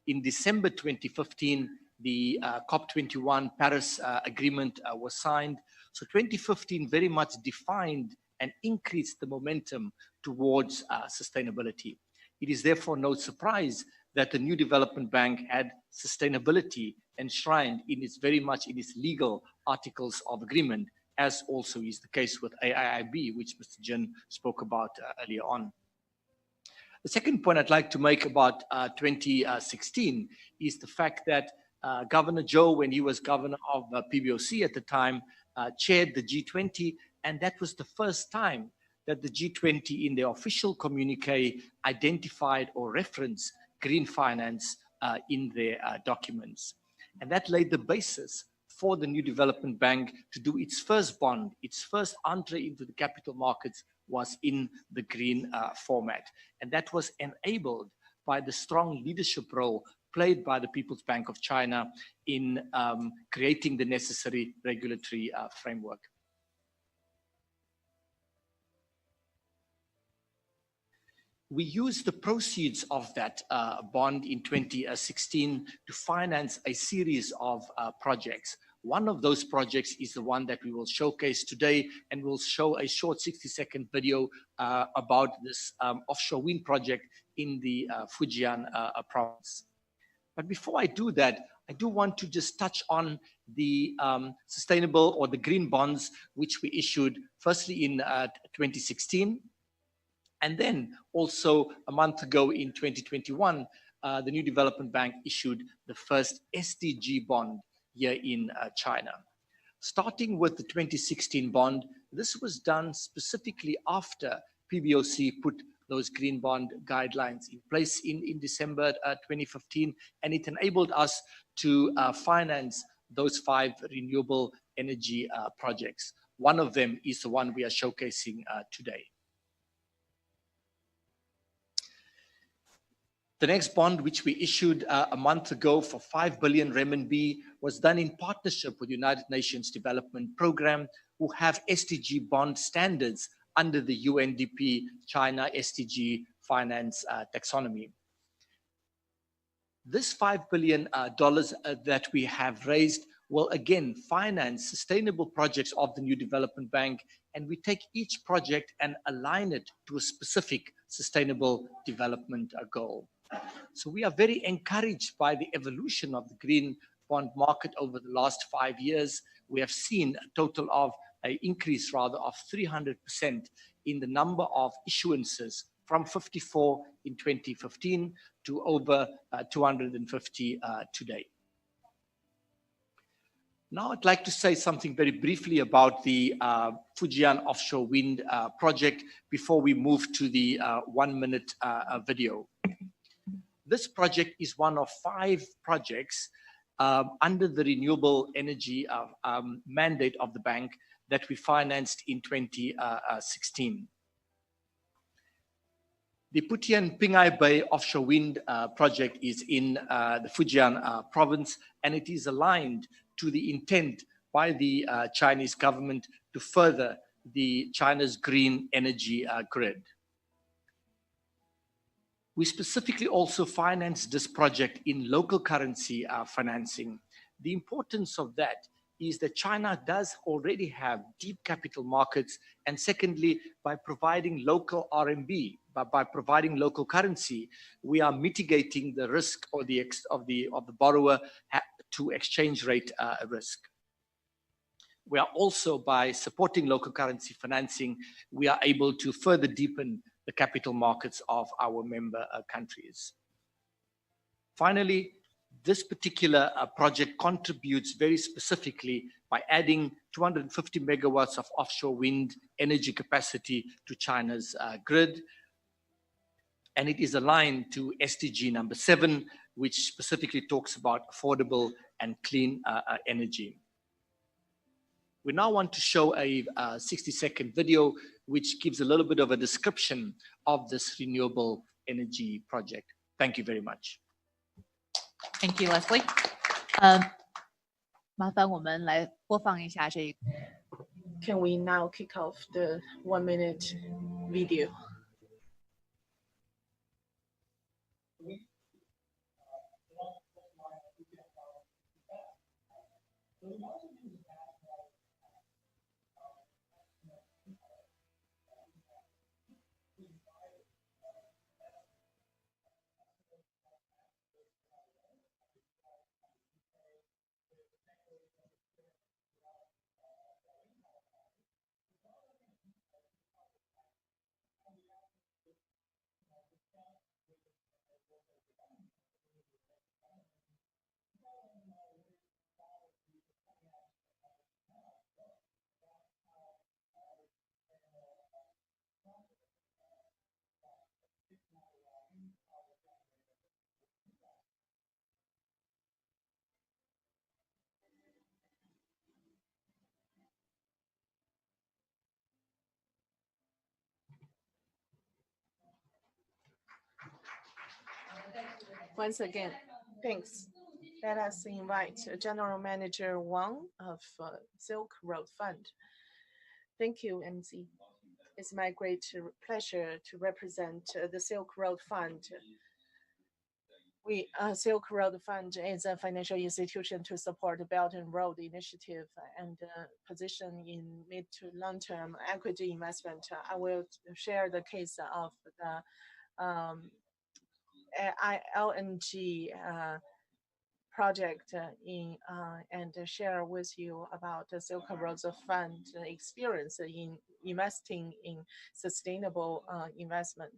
In December 2015, the COP21 Paris Agreement was signed. So 2015 very much defined and increased the momentum towards sustainability. It is therefore no surprise that the New Development Bank had sustainability enshrined in its very much in its legal articles of agreement, as also is the case with AIIB, which Mr. Jin spoke about earlier on. The second point I'd like to make about 2016 is the fact that Governor Zhou, when he was governor of PBOC at the time, chaired the G20, and that was the first time that the G20 in their official communique identified or referenced green finance in their documents. And that laid the basis for the New Development Bank to do its first bond, its first entree into the capital markets was in the green format. And that was enabled by the strong leadership role played by the People's Bank of China in creating the necessary regulatory framework. We used the proceeds of that bond in 2016 to finance a series of projects. One of those projects is the one that we will showcase today, and we'll show a short 60-second video about this offshore wind project in the Fujian province. But before I do that, I do want to just touch on the sustainable or the green bonds, which we issued firstly in 2016. And then also a month ago in 2021, the New Development Bank issued the first SDG bond here in China. Starting with the 2016 bond, this was done specifically after PBOC put those green bond guidelines in place in December 2015, and it enabled us to finance those 5 renewable energy projects. One of them is the one we are showcasing today. The next bond, which we issued a month ago for 5 billion renminbi, was done in partnership with the United Nations Development Programme, who have SDG bond standards under the UNDP China SDG finance taxonomy. This $5 billion that we have raised will again finance sustainable projects of the New Development Bank, and we take each project and align it to a specific sustainable development goal. So we are very encouraged by the evolution of the green bond market over the last 5 years. We have seen a total of an increase rather of 300% in the number of issuances from 54 in 2015 to over 250 today. Now I'd like to say something very briefly about the Fujian offshore wind project before we move to the 1-minute video. This project is one of 5 projects under the renewable energy mandate of the bank that we financed in 2016. The Putian Pingai Bay offshore wind project is in the Fujian province, and it is aligned to the intent by the Chinese government to further China's green energy grid. We specifically also financed this project in local currency financing. The importance of that is that China does already have deep capital markets, and secondly, by providing local RMB, by providing local currency, we are mitigating the risk or of the borrower to exchange rate risk. We are also, by supporting local currency financing, we are able to further deepen the capital markets of our member countries. Finally, this particular project contributes very specifically by adding 250 megawatts of offshore wind energy capacity to China's grid. And it is aligned to SDG number 7, which specifically talks about affordable and clean energy. We now want to show a 60-second video which gives a little bit of a description of this renewable energy project. Thank you very much. Thank you, Leslie. 麻烦我们来播放一下这个。Can we now kick off the 1-minute video? Once again, thanks. Let us invite General Manager Wang of Silk Road Fund. Thank you, MC. It's my great pleasure to represent the Silk Road Fund. Silk Road Fund is a financial institution to support the Belt and Road Initiative and position in mid to long-term equity investment. I will share the case of the LNG project and share with you about the Silk Road Fund experience in investing in sustainable investment.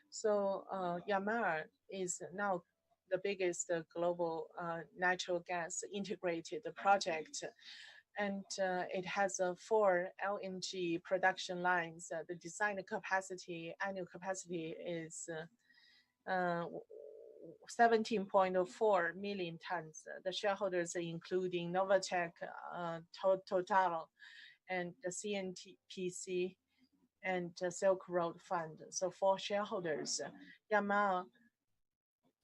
So Yamal is now the biggest global natural gas integrated project, and it has 4 LNG production lines. The design capacity, annual capacity is 17.4 million tons. The shareholders including Novatek, Total, and the CNPC and Silk Road Fund. So 4 shareholders. Yamal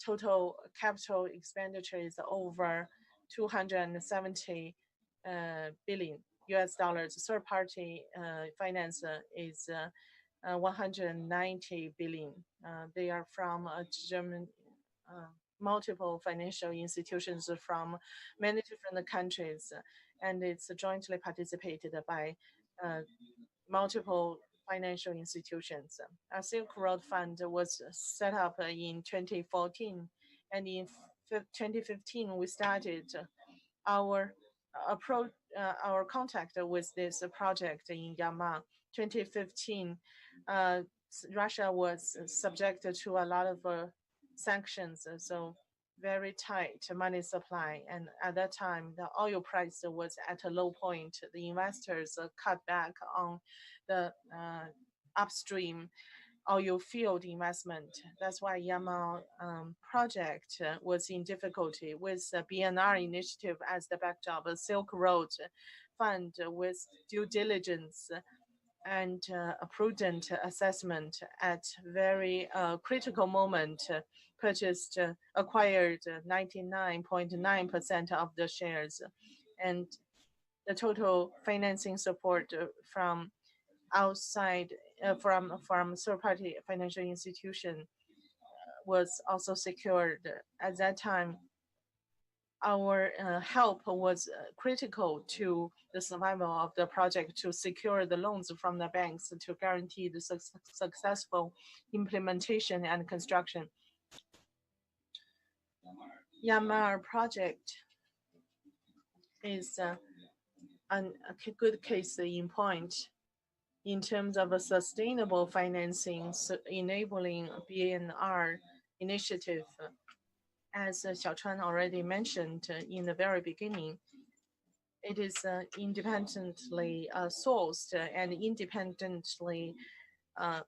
total capital expenditure is over $270 billion. Third party finance is 190 billion. They are from German, multiple financial institutions from many different countries, and it's jointly participated by multiple financial institutions. Our Silk Road Fund was set up in 2014, and in 2015 we started our contact with this project in Yamal. 2015, Russia was subjected to a lot of sanctions, so very tight money supply. And at that time, the oil price was at a low point. The investors cut back on the upstream oil field investment. That's why Yamal project was in difficulty with the BNR initiative as the backdrop, a Silk Road fund with due diligence and a prudent assessment at very critical moment, acquired 99.9% of the shares, and the total financing support from outside, from third-party financial institution was also secured. At that time, our help was critical to the survival of the project, to secure the loans from the banks to guarantee the successful implementation and construction. Yamal project is a good case in point in terms of a sustainable financing, enabling BNR initiative. As Xiaochuan already mentioned in the very beginning, it is independently sourced and independently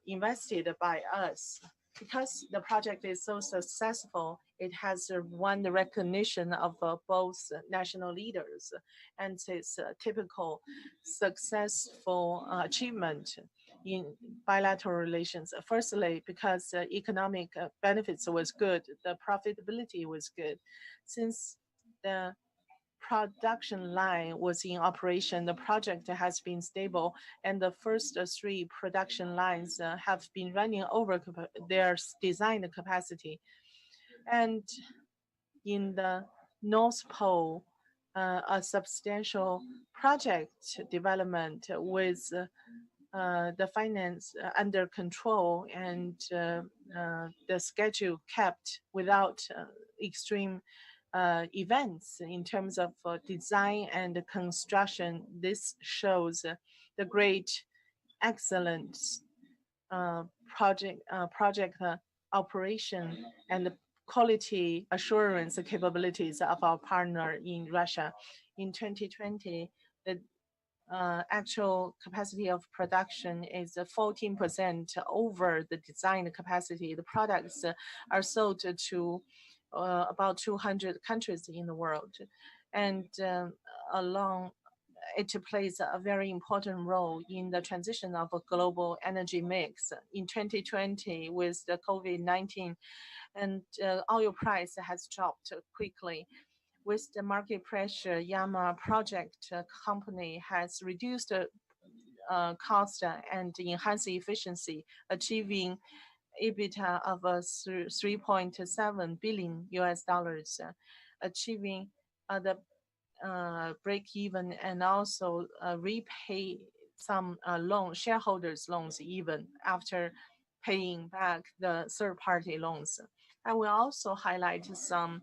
invested by us. Because the project is so successful, it has won the recognition of both national leaders, and it's a typical successful achievement in bilateral relations. Firstly, because economic benefits was good, the profitability was good. Since the production line was in operation, the project has been stable, and the first 3 production lines have been running over their design capacity. And in the North Pole, a substantial project development with the finance under control and the schedule kept without extreme events in terms of design and construction. This shows the great excellence project operation and the quality assurance capabilities of our partner in Russia. In 2020, the actual capacity of production is 14% over the design capacity. The products are sold to about 200 countries in the world, and it plays a very important role in the transition of a global energy mix. In 2020, with the COVID-19, and oil price has dropped quickly. With the market pressure, Yamal project company has reduced cost and enhanced efficiency, achieving EBITDA of $3.7 billion, achieving the break even, and also repay some shareholders' loans even after paying back the third-party loans. I will also highlight some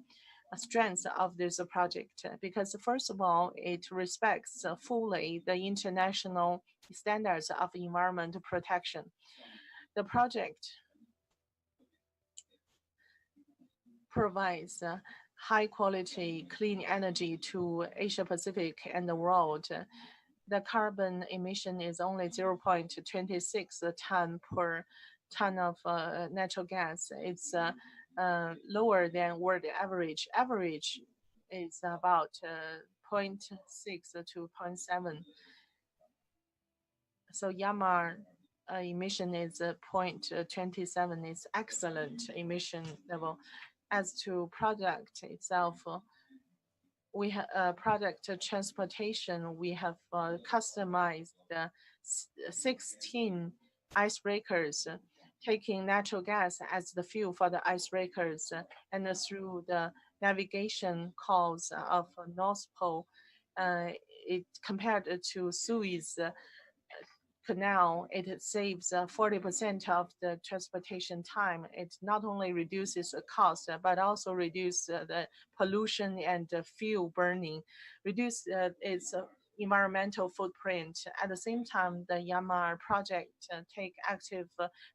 strengths of this project because, first of all, it respects fully the international standards of environmental protection. The project provides high quality clean energy to Asia Pacific and the world. The carbon emission is only 0.26 ton per ton of natural gas. It's lower than world average. Average is about 0.6 to 0.7. So Yamal emission is 0.27. It's excellent emission level. As to product itself, we have product transportation. We have customized 16 icebreakers, taking natural gas as the fuel for the icebreakers, and through the navigation calls of North Pole, it compared to Suez Canal, it saves 40% of the transportation time. It not only reduces the cost, but also reduces the pollution and fuel burning. Its environmental footprint. At the same time, the Yama project take active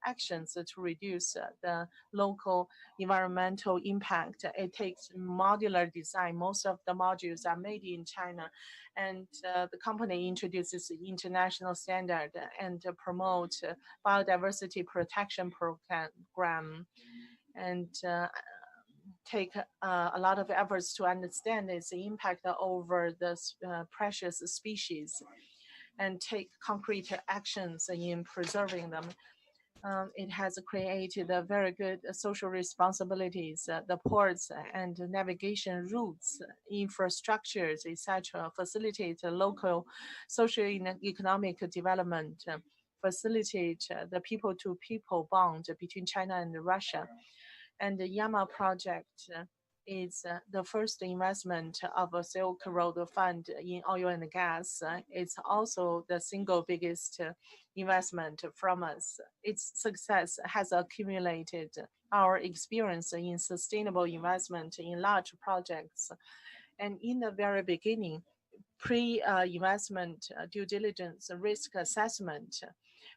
actions to reduce the local environmental impact. It takes modular design. Most of the modules are made in China, and the company introduces international standard and promote biodiversity protection program, and take a lot of efforts to understand its impact over the precious species and take concrete actions in preserving them. It has created a very good social responsibilities. The ports and navigation routes, infrastructures, etc., facilitate local social and economic development, facilitate the people-to-people bond between China and Russia. And the Yama project is the first investment of a Silk Road Fund in oil and gas. It's also the single biggest investment from us. Its success has accumulated our experience in sustainable investment in large projects. And in the very beginning, pre-investment due diligence risk assessment,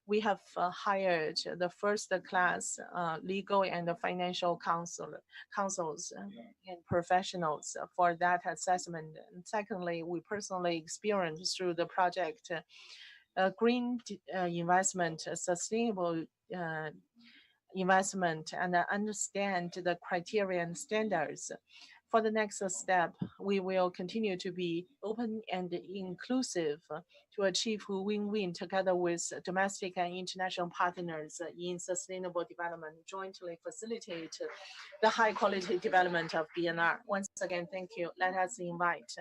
we have hired the first-class legal and financial counsels and professionals for that assessment. And secondly, we personally experienced through the project green investment, sustainable investment, and understand the criteria and standards. For the next step, we will continue to be open and inclusive to achieve win-win together with domestic and international partners in sustainable development, jointly facilitate the high-quality development of BNR. Once again, thank you. Let us invite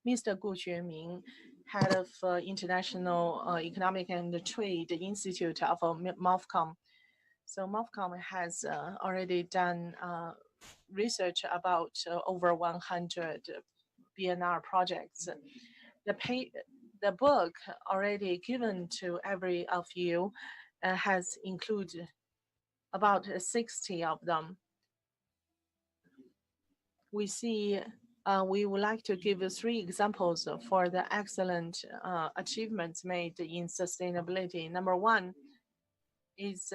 Mr. Gu Xueming, head of International Economic and Trade Institute of MOFCOM. So MOFCOM has already done research about over 100 BNR projects. The book already given to every of you has included about 60 of them. We see we would like to give you 3 examples for the excellent achievements made in sustainability. Number 1 is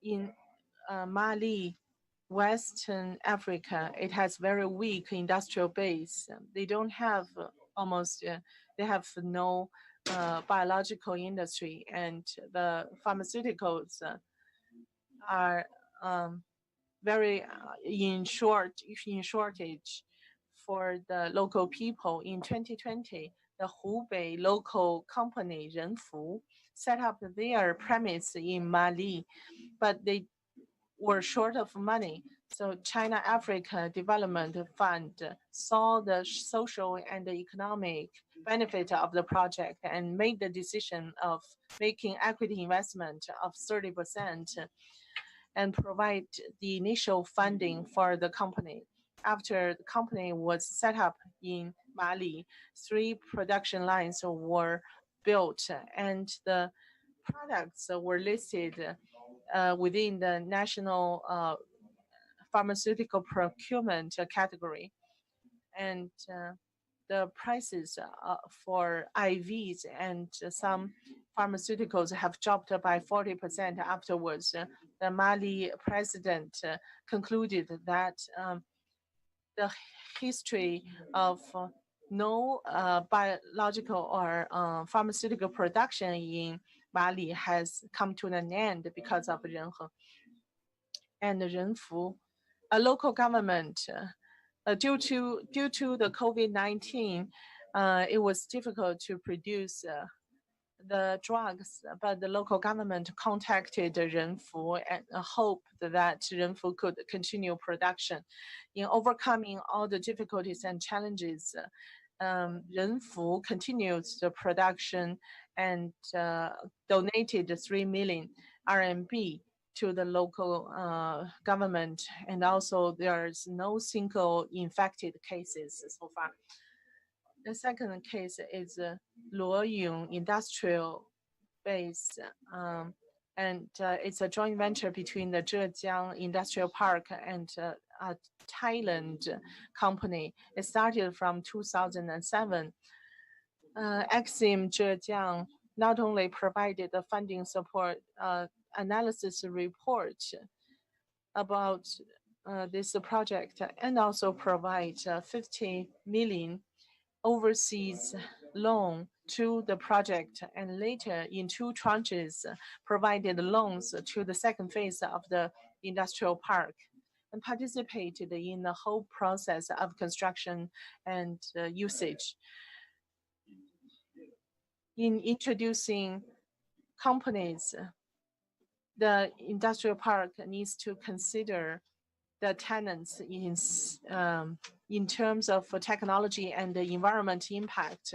in Mali, Western Africa. It has very weak industrial base. They don't have they have no biological industry, and the pharmaceuticals are very in shortage for the local people. In 2020, the Hubei local company Renfu set up their premise in Mali, but they were short of money. So China Africa Development Fund saw the social and the economic benefit of the project and made the decision of making equity investment of 30% and provide the initial funding for the company. After the company was set up in Mali, 3 production lines were built and the products were listed within the national pharmaceutical procurement category. And the prices for IVs and some pharmaceuticals have dropped by 40% afterwards. The Mali president concluded that the history of no biological or pharmaceutical production in Mali has come to an end because of Renhe. And Renfu, a local government, due to the COVID-19, it was difficult to produce the drugs, but the local government contacted Renfu and hoped that Renfu could continue production. In overcoming all the difficulties and challenges, Renfu continued the production and donated 3 million RMB to the local government, and also there's no single infected cases so far. The second case is Luoyun industrial base, and it's a joint venture between the Zhejiang Industrial Park and a Thailand company. It started from 2007. Exim Zhejiang not only provided the funding support analysis report about this project and also provide 50 million overseas loan to the project, and later in 2 tranches provided loans to the second phase of the industrial park and participated in the whole process of construction and usage. In introducing companies, the industrial park needs to consider the tenants in terms of technology and the environment impact.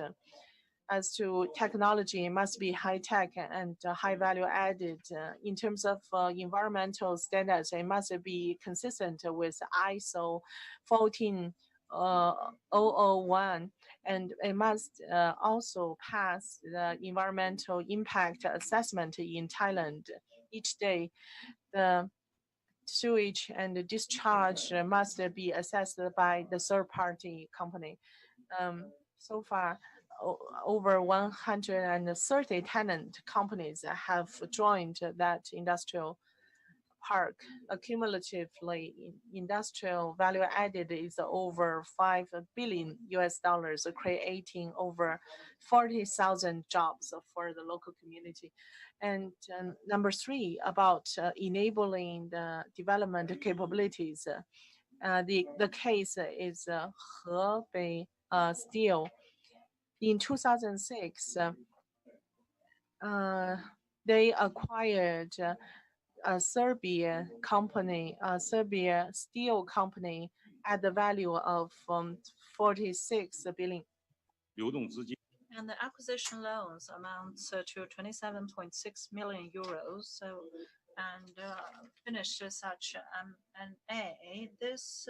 As to technology, it must be high tech and high value added. In terms of environmental standards, it must be consistent with ISO 14001, and it must also pass the environmental impact assessment in Thailand. Each day, the sewage and discharge must be assessed by the third-party company. So far, over 130 tenant companies have joined that industrial park. Accumulatively, industrial value added is over $5 billion, creating over 40,000 jobs for the local community. And number 3, about enabling the development capabilities. The case is Hebei Steel. In 2006, they acquired a Serbia company, a Serbia steel company, at the value of 46 billion. And the acquisition loans amounts to 27.6 million euros. And finished such M&A. This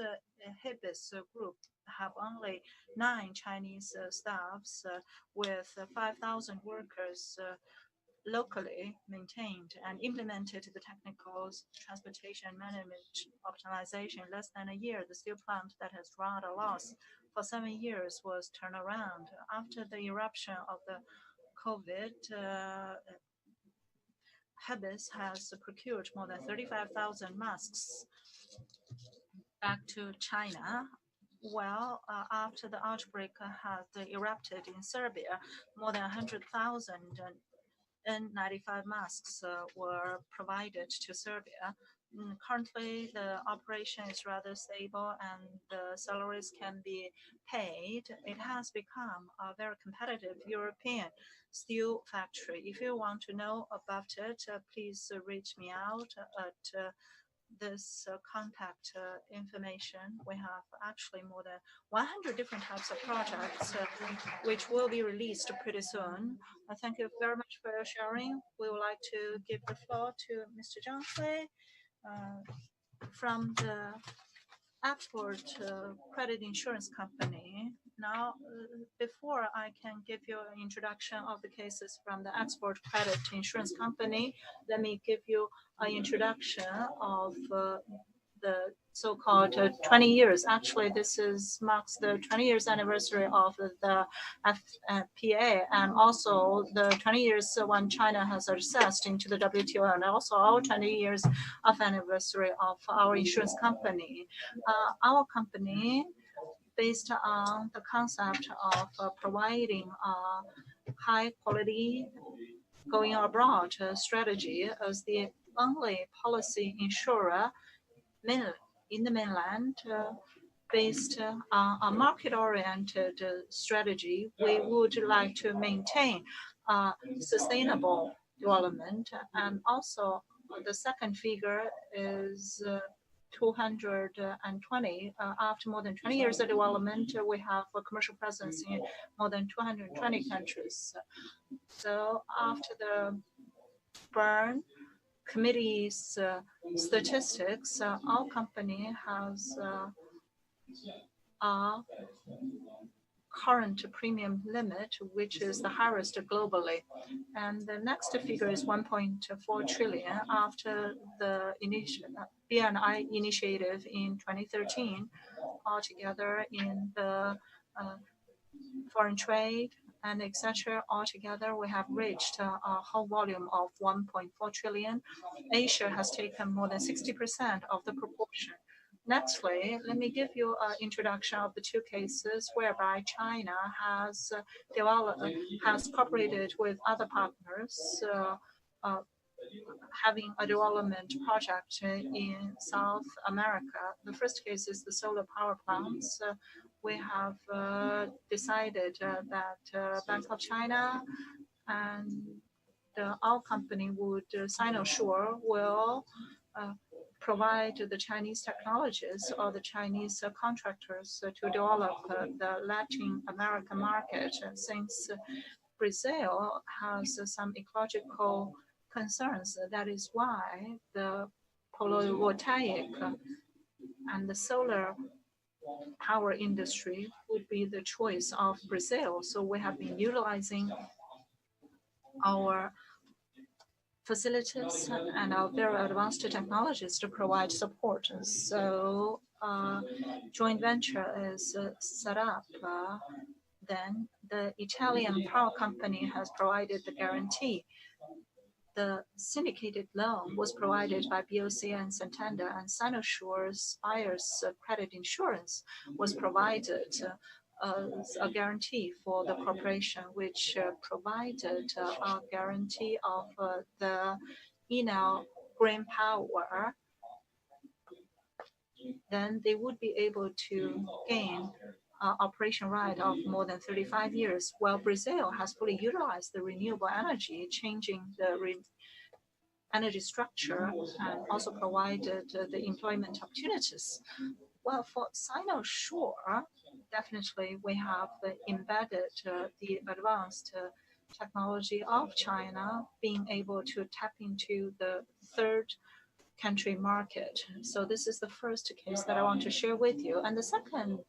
Hebei group have only 9 Chinese staffs with 5,000 workers locally maintained and implemented the technical transportation management optimization. Less than a year, the steel plant that has run a loss for 7 years was turned around. After the eruption of the COVID, Hebei has procured more than 35,000 masks back to China. Well, after the outbreak had erupted in Serbia, more than 100,000 N95 masks were provided to Serbia. Currently, the operation is rather stable and the salaries can be paid. It has become a very competitive European steel factory. If you want to know about it, please reach me out at this contact information. We have actually more than 100 different types of projects which will be released pretty soon. Thank you very much for your sharing. We would like to give the floor to Mr. Zhang Hui from the Export Credit Insurance Company. Now, before I can give you an introduction of the cases from the Export Credit Insurance Company, let me give you an introduction of the so-called 20 years. Actually, this marks the 20 years anniversary of the FPA and also the 20 years when China has accessed into the WTO, and also our 20 years of anniversary of our insurance company. Our company, based on the concept of providing high quality going abroad strategy as the only policy insurer in the mainland, based on a market-oriented strategy, we would like to maintain sustainable development. And also the second figure is 220. After more than 20 years of development, we have a commercial presence in more than 220 countries. So after the Bern Committee's statistics, our company has a current premium limit, which is the highest globally. And the next figure is 1.4 trillion after the BNI initiative in 2013. Altogether in the foreign trade and etc. Altogether, we have reached a whole volume of 1.4 trillion. Asia has taken more than 60% of the proportion. Nextly, let me give you an introduction of the two cases whereby China has cooperated with other partners, having a development project in South America. The first case is the solar power plants. We have decided that Bank of China and our company would, Sinosure, will provide the Chinese technologies or the Chinese contractors to develop the Latin American market. Since Brazil has some ecological concerns, that is why the photovoltaic and the solar power industry would be the choice of Brazil. So we have been utilizing our facilities and our very advanced technologies to provide support. So joint venture is set up. Then the Italian power company has provided the guarantee. The syndicated loan was provided by BOC and Santander, and Sinosure's buyer's credit insurance was provided as a guarantee for the corporation, which provided a guarantee of the Enel green power. Then they would be able to gain operation right of more than 35 years, while Brazil has fully utilized the renewable energy, changing the energy structure and also provided the employment opportunities. Well, for Sinosure, definitely we have embedded the advanced technology of China, being able to tap into the third country market. So this is the first case that I want to share with you. And the second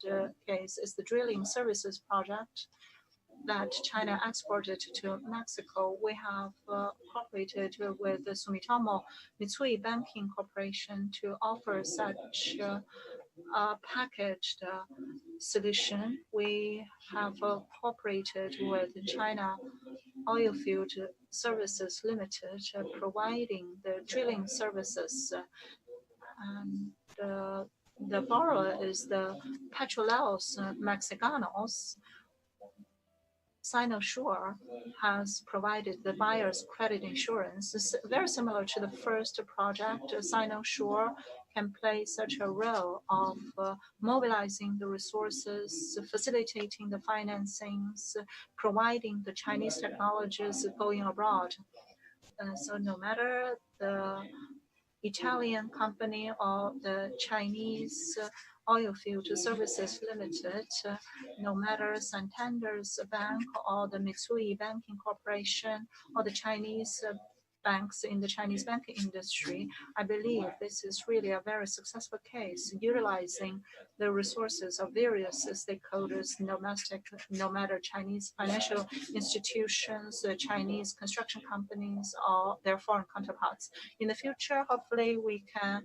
case is the drilling services project that China exported to Mexico. We have cooperated with the Sumitomo Mitsui Banking Corporation to offer such a packaged solution. We have cooperated with China Oilfield Services Limited, providing the drilling services. And the borrower is the Petróleos Mexicanos. Sinosure has provided the buyer's credit insurance. It's very similar to the first project. Sinosure can play such a role of mobilizing the resources, facilitating the financings, providing the Chinese technologies going abroad. So no matter the Italian company or the Chinese Oilfield Services Limited, no matter Santander's bank or the Mitsui Banking Corporation or the Chinese banks in the Chinese banking industry, I believe this is really a very successful case, utilizing the resources of various stakeholders, no matter Chinese financial institutions, Chinese construction companies, or their foreign counterparts. In the future, hopefully we can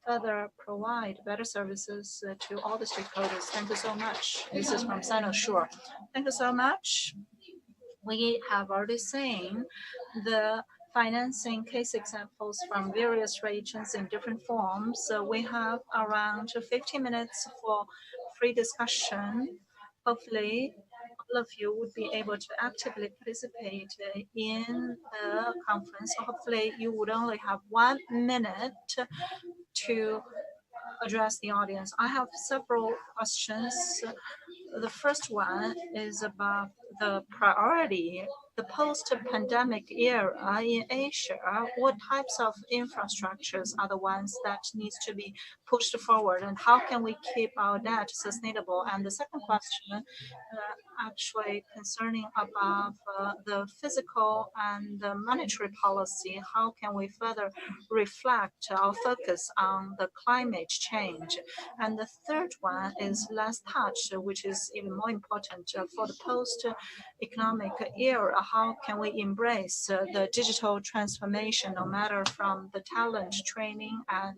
further provide better services to all the stakeholders. Thank you so much. This is from Sinosure. Thank you so much. We have already seen the financing case examples from various regions in different forms. So we have around 15 minutes for free discussion. Hopefully, all of you would be able to actively participate in the conference. Hopefully, you would only have 1 minute to address the audience. I have several questions. The first one is about the priority, the post-pandemic era in Asia, what types of infrastructures are the ones that needs to be pushed forward, and how can we keep our debt sustainable? And the second question, actually concerning about the physical and the monetary policy, how can we further reflect our focus on the climate change? And the third one is last touch, which is even more important for the post-economic era. How can we embrace the digital transformation, no matter from the talent training and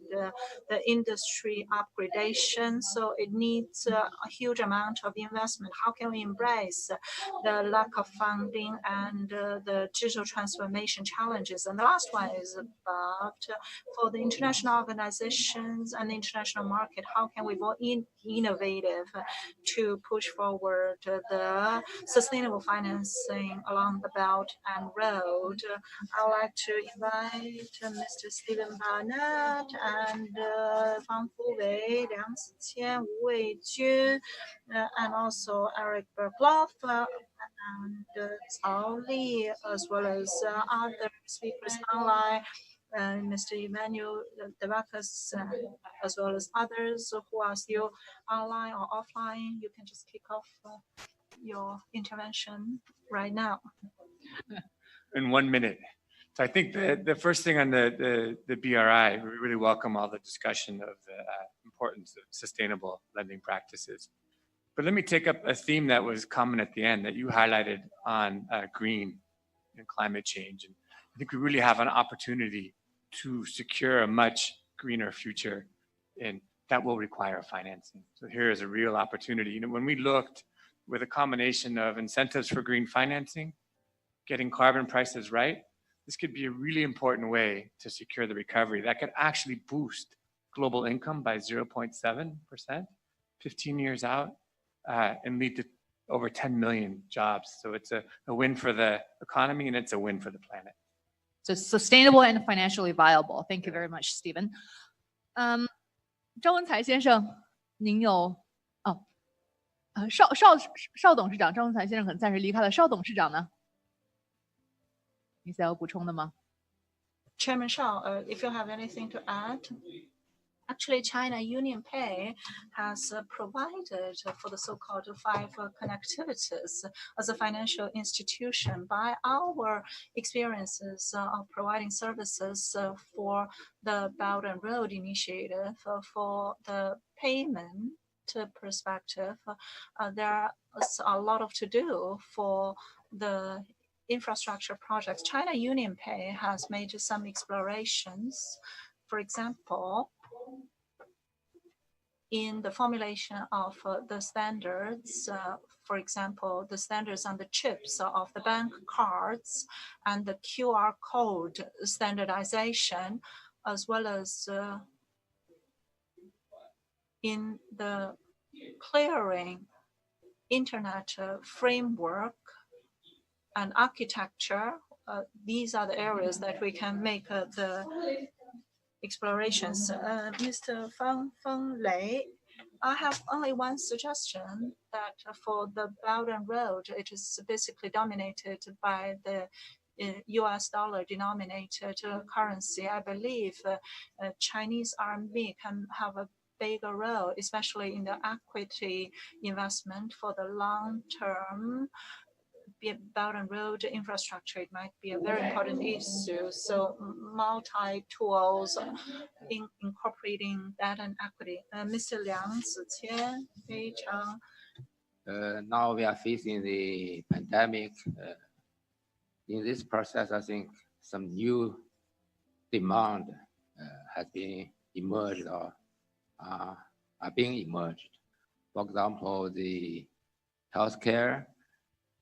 the industry upgradation? So it needs a huge amount of investment. How can we embrace the lack of funding and the digital transformation challenges? And the last one is about for the international organizations and the international market, how can we be more innovative to push forward the sustainable financing along the Belt and Road? I would like to invite Mr. Stephen Barnett and Fang Fuwei, Liang Ziqian, Wu Weijun, and also Eric Bergloff and Cao Li, as well as other speakers online. Mr. Emmanuel Devakis, as well as others who are still online or offline. You can just kick off your intervention right now. In 1 minute. So I think the first thing on the BRI, we really welcome all the discussion of the importance of sustainable lending practices. But let me take up a theme that was common at the end that you highlighted on green and climate change. And I think we really have an opportunity to secure a much greener future, and that will require financing. So here is a real opportunity. You know, when we looked with a combination of incentives for green financing, getting carbon prices right, this could be a really important way to secure the recovery that could actually boost global income by 0.7%, 15 years out, and lead to over 10 million jobs. So it's a win for the economy, and it's a win for the planet. So sustainable and financially viable. Thank you very much, Stephen. 赵文才先生，您有邵董事长，赵文才先生可能暂时离开了。邵董事长呢？你再有补充的吗？ Chairman Shao, if you have anything to add. Actually, China UnionPay has provided for the so-called 5 connectivities as a financial institution. By our experiences of providing services for the Belt and Road Initiative, for the payment perspective, there's a lot of to do for the infrastructure projects. China UnionPay has made some explorations. For example, in the formulation of the standards, for example, the standards on the chips of the bank cards and the QR code standardization, as well as in the clearing internet framework and architecture. These are the areas that we can make the explorations. Mr. Feng Lei, I have only one suggestion, that for the Belt and Road, it is basically dominated by the US dollar denominated currency. I believe Chinese RMB can have a bigger role, especially in the equity investment for the long term. Belt and Road infrastructure, it might be a very important issue. So multi-tools incorporating that and equity. Mr. Liang Ziqian, 非常 Now we are facing the pandemic. In this process, I think some new demand has been emerged or are being emerged. For example, the healthcare,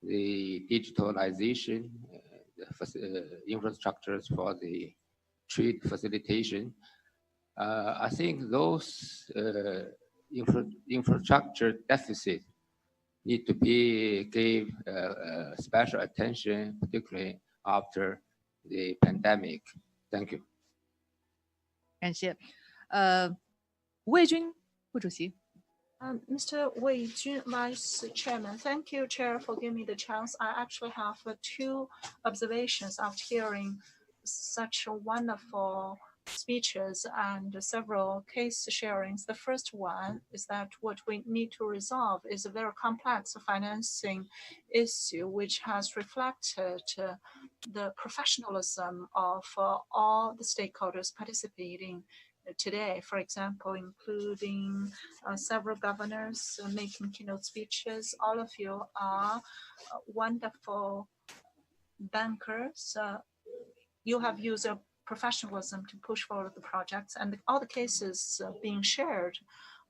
the digitalization, the infrastructures for the trade facilitation. I think those infrastructure deficits need to be gave special attention, particularly after the pandemic. Thank you. 感谢。吴卫军副主席。Mr. Wei Jun, Vice Chairman, thank you, Chair, for giving me the chance. I actually have two observations after hearing such wonderful speeches and several case sharings. The first one is that what we need to resolve is a very complex financing issue, which has reflected the professionalism of all the stakeholders participating today, for example, including several governors making keynote speeches. All of you are wonderful bankers. You have used your professionalism to push forward the projects, and all the cases being shared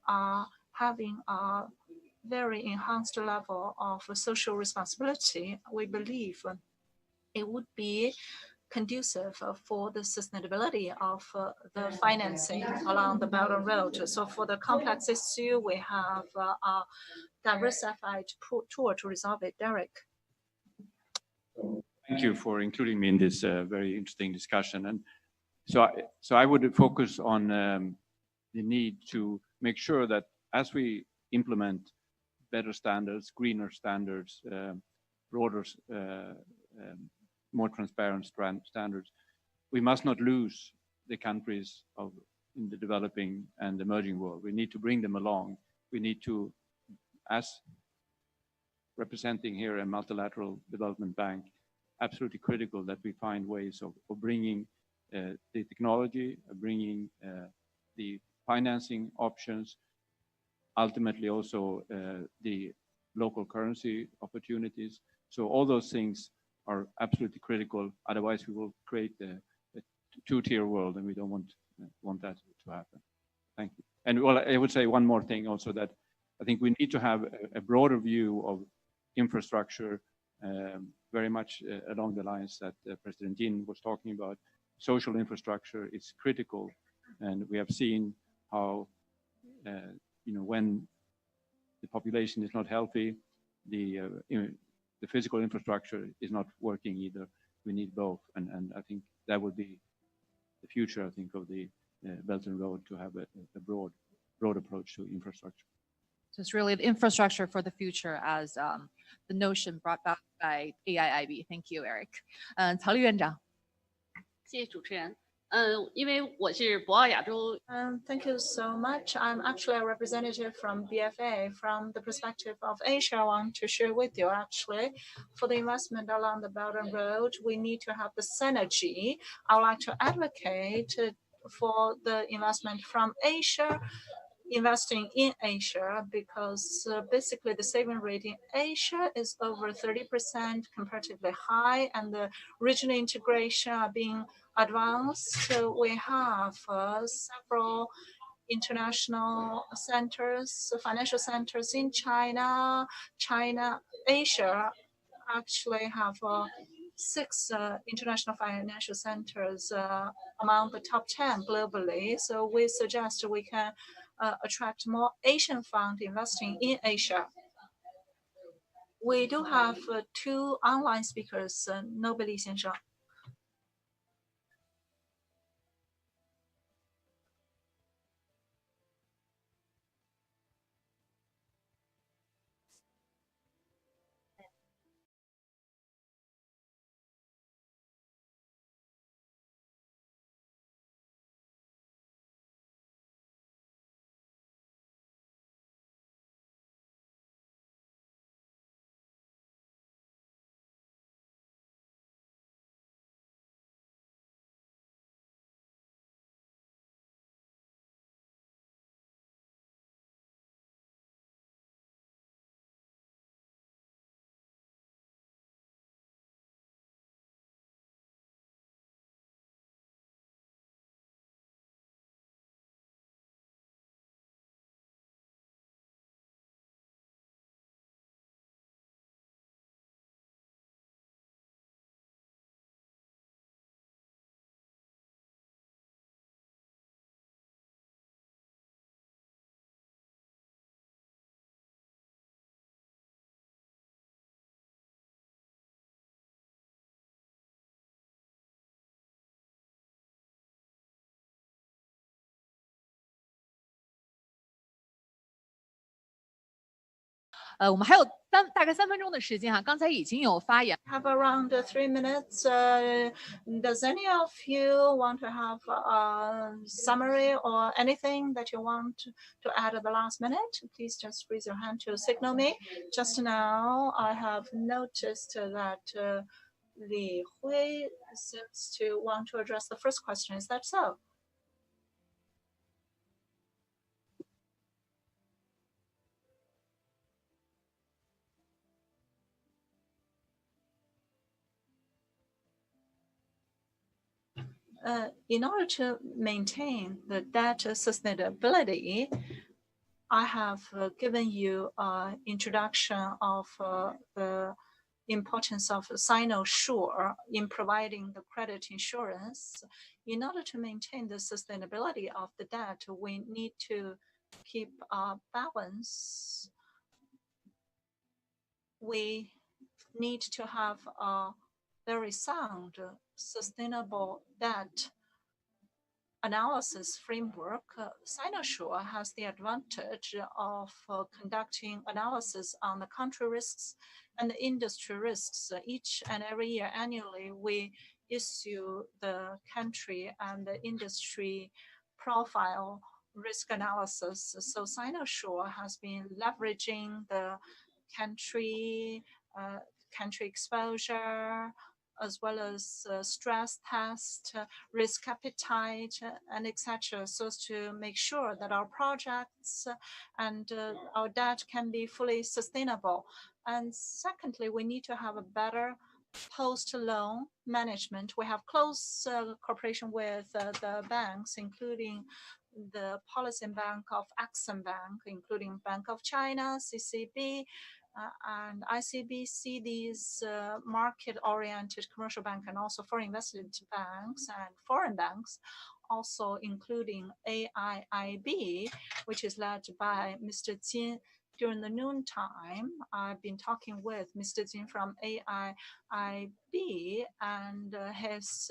are having a very enhanced level of social responsibility. We believe it would be conducive for the sustainability of the financing along the Belt and Road. So for the complex issue, we have a diversified tool to resolve it. Derek. Thank you for including me in this very interesting discussion. And so I would focus on the need to make sure that as we implement better standards, greener standards, broader, more transparent standards, we must not lose the countries in the developing and emerging world. We need to bring them along. We need to, as representing here a multilateral development bank, absolutely critical that we find ways of bringing the technology, bringing the financing options, ultimately also the local currency opportunities. So all those things are absolutely critical. Otherwise, we will create a two-tier world, and we don't want that to happen. Thank you. And well, I would say one more thing also, that I think we need to have a broader view of infrastructure, very much along the lines that President Jin was talking about. Social infrastructure is critical, and we have seen how when the population is not healthy, the physical infrastructure is not working either. We need both, and I think that would be the future, I think, of the Belt and Road, to have a broad approach to infrastructure. So it's really the infrastructure for the future as the notion brought back by AIIB. Thank you, Eric. 曹丽院长。谢谢主持人。因为我是博鳌亚洲。Thank you so much. I'm actually a representative from BFA. From the perspective of Asia, I want to share with you actually, for the investment along the Belt and Road, we need to have the synergy. I would like to advocate for the investment from Asia, investing in Asia, because basically the saving rate in Asia is over 30%, comparatively high, and the regional integration are being advanced. So we have several international centers, financial centers in China. Asia actually have 6 international financial centers among the top 10 globally. So we suggest we can attract more Asian funds investing in Asia. We do have 2 online speakers, Nobeli 先生。我们还有大概3分钟的时间哈，刚才已经有发言。Have around 3 minutes. Does any of you want to have a summary or anything that you want to add at the last minute? Please just raise your hand to signal me. Just now, I have noticed that Li Hui seems to want to address the first question. Is that so? In order to maintain the debt sustainability, I have given you an introduction of the importance of Sinosure in providing the credit insurance. In order to maintain the sustainability of the debt, we need to keep a balance. We need to have a very sound, sustainable debt analysis framework. Sinosure has the advantage of conducting analysis on the country risks and the industry risks. Each and every year, annually, we issue the country and the industry profile risk analysis. So Sinosure has been leveraging the country exposure, as well as stress test, risk appetite, and etc., so as to make sure that our projects and our debt can be fully sustainable. And secondly, we need to have a better post-loan management. We have close cooperation with the banks, including the Policy Bank of Exim Bank, including Bank of China, CCB, and ICBC, these market-oriented commercial bank and also foreign investment banks and foreign banks, also including AIIB, which is led by Mr. Jin. During the noontime, I've been talking with Mr. Jin from AIIB and his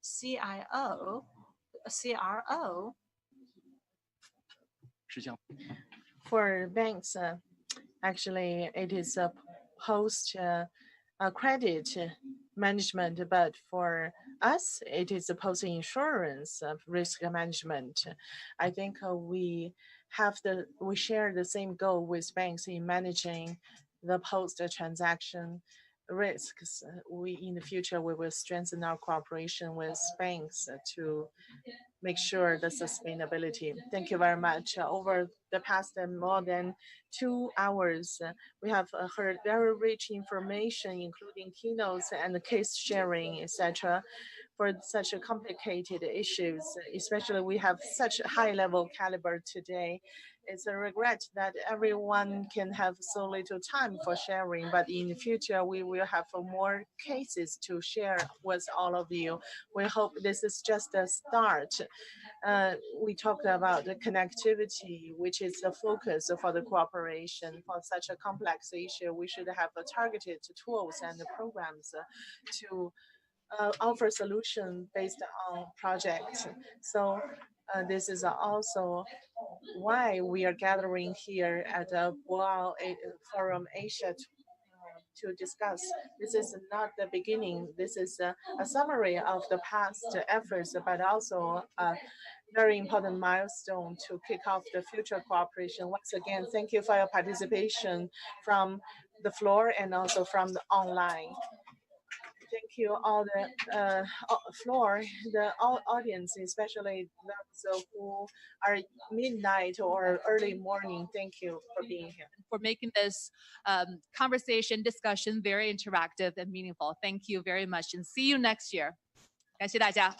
CRO. For banks, actually, it is a post credit management, but for us, it is a post insurance risk management. I think we share the same goal with banks in managing the post transaction risks. In the future, we will strengthen our cooperation with banks to make sure the sustainability. Thank you very much. Over the past more than 2 hours, we have heard very rich information, including keynotes and case sharing, etc. For such complicated issues, especially we have such a high level caliber today. It's a regret that everyone can have so little time for sharing, but in the future, we will have more cases to share with all of you. We hope this is just a start. We talked about the connectivity, which is the focus for the cooperation. For such a complex issue, we should have targeted tools and programs to offer solution based on projects. So this is also why we are gathering here at the Boao Forum Asia to discuss. This is not the beginning. This is a summary of the past efforts, but also a very important milestone to kick off the future cooperation. Once again, thank you for your participation from the floor and also from the online. Thank you all the floor, the audience, especially those who are midnight or early morning. Thank you for being here. For making this conversation, discussion very interactive and meaningful. Thank you very much and see you next year. 感谢大家。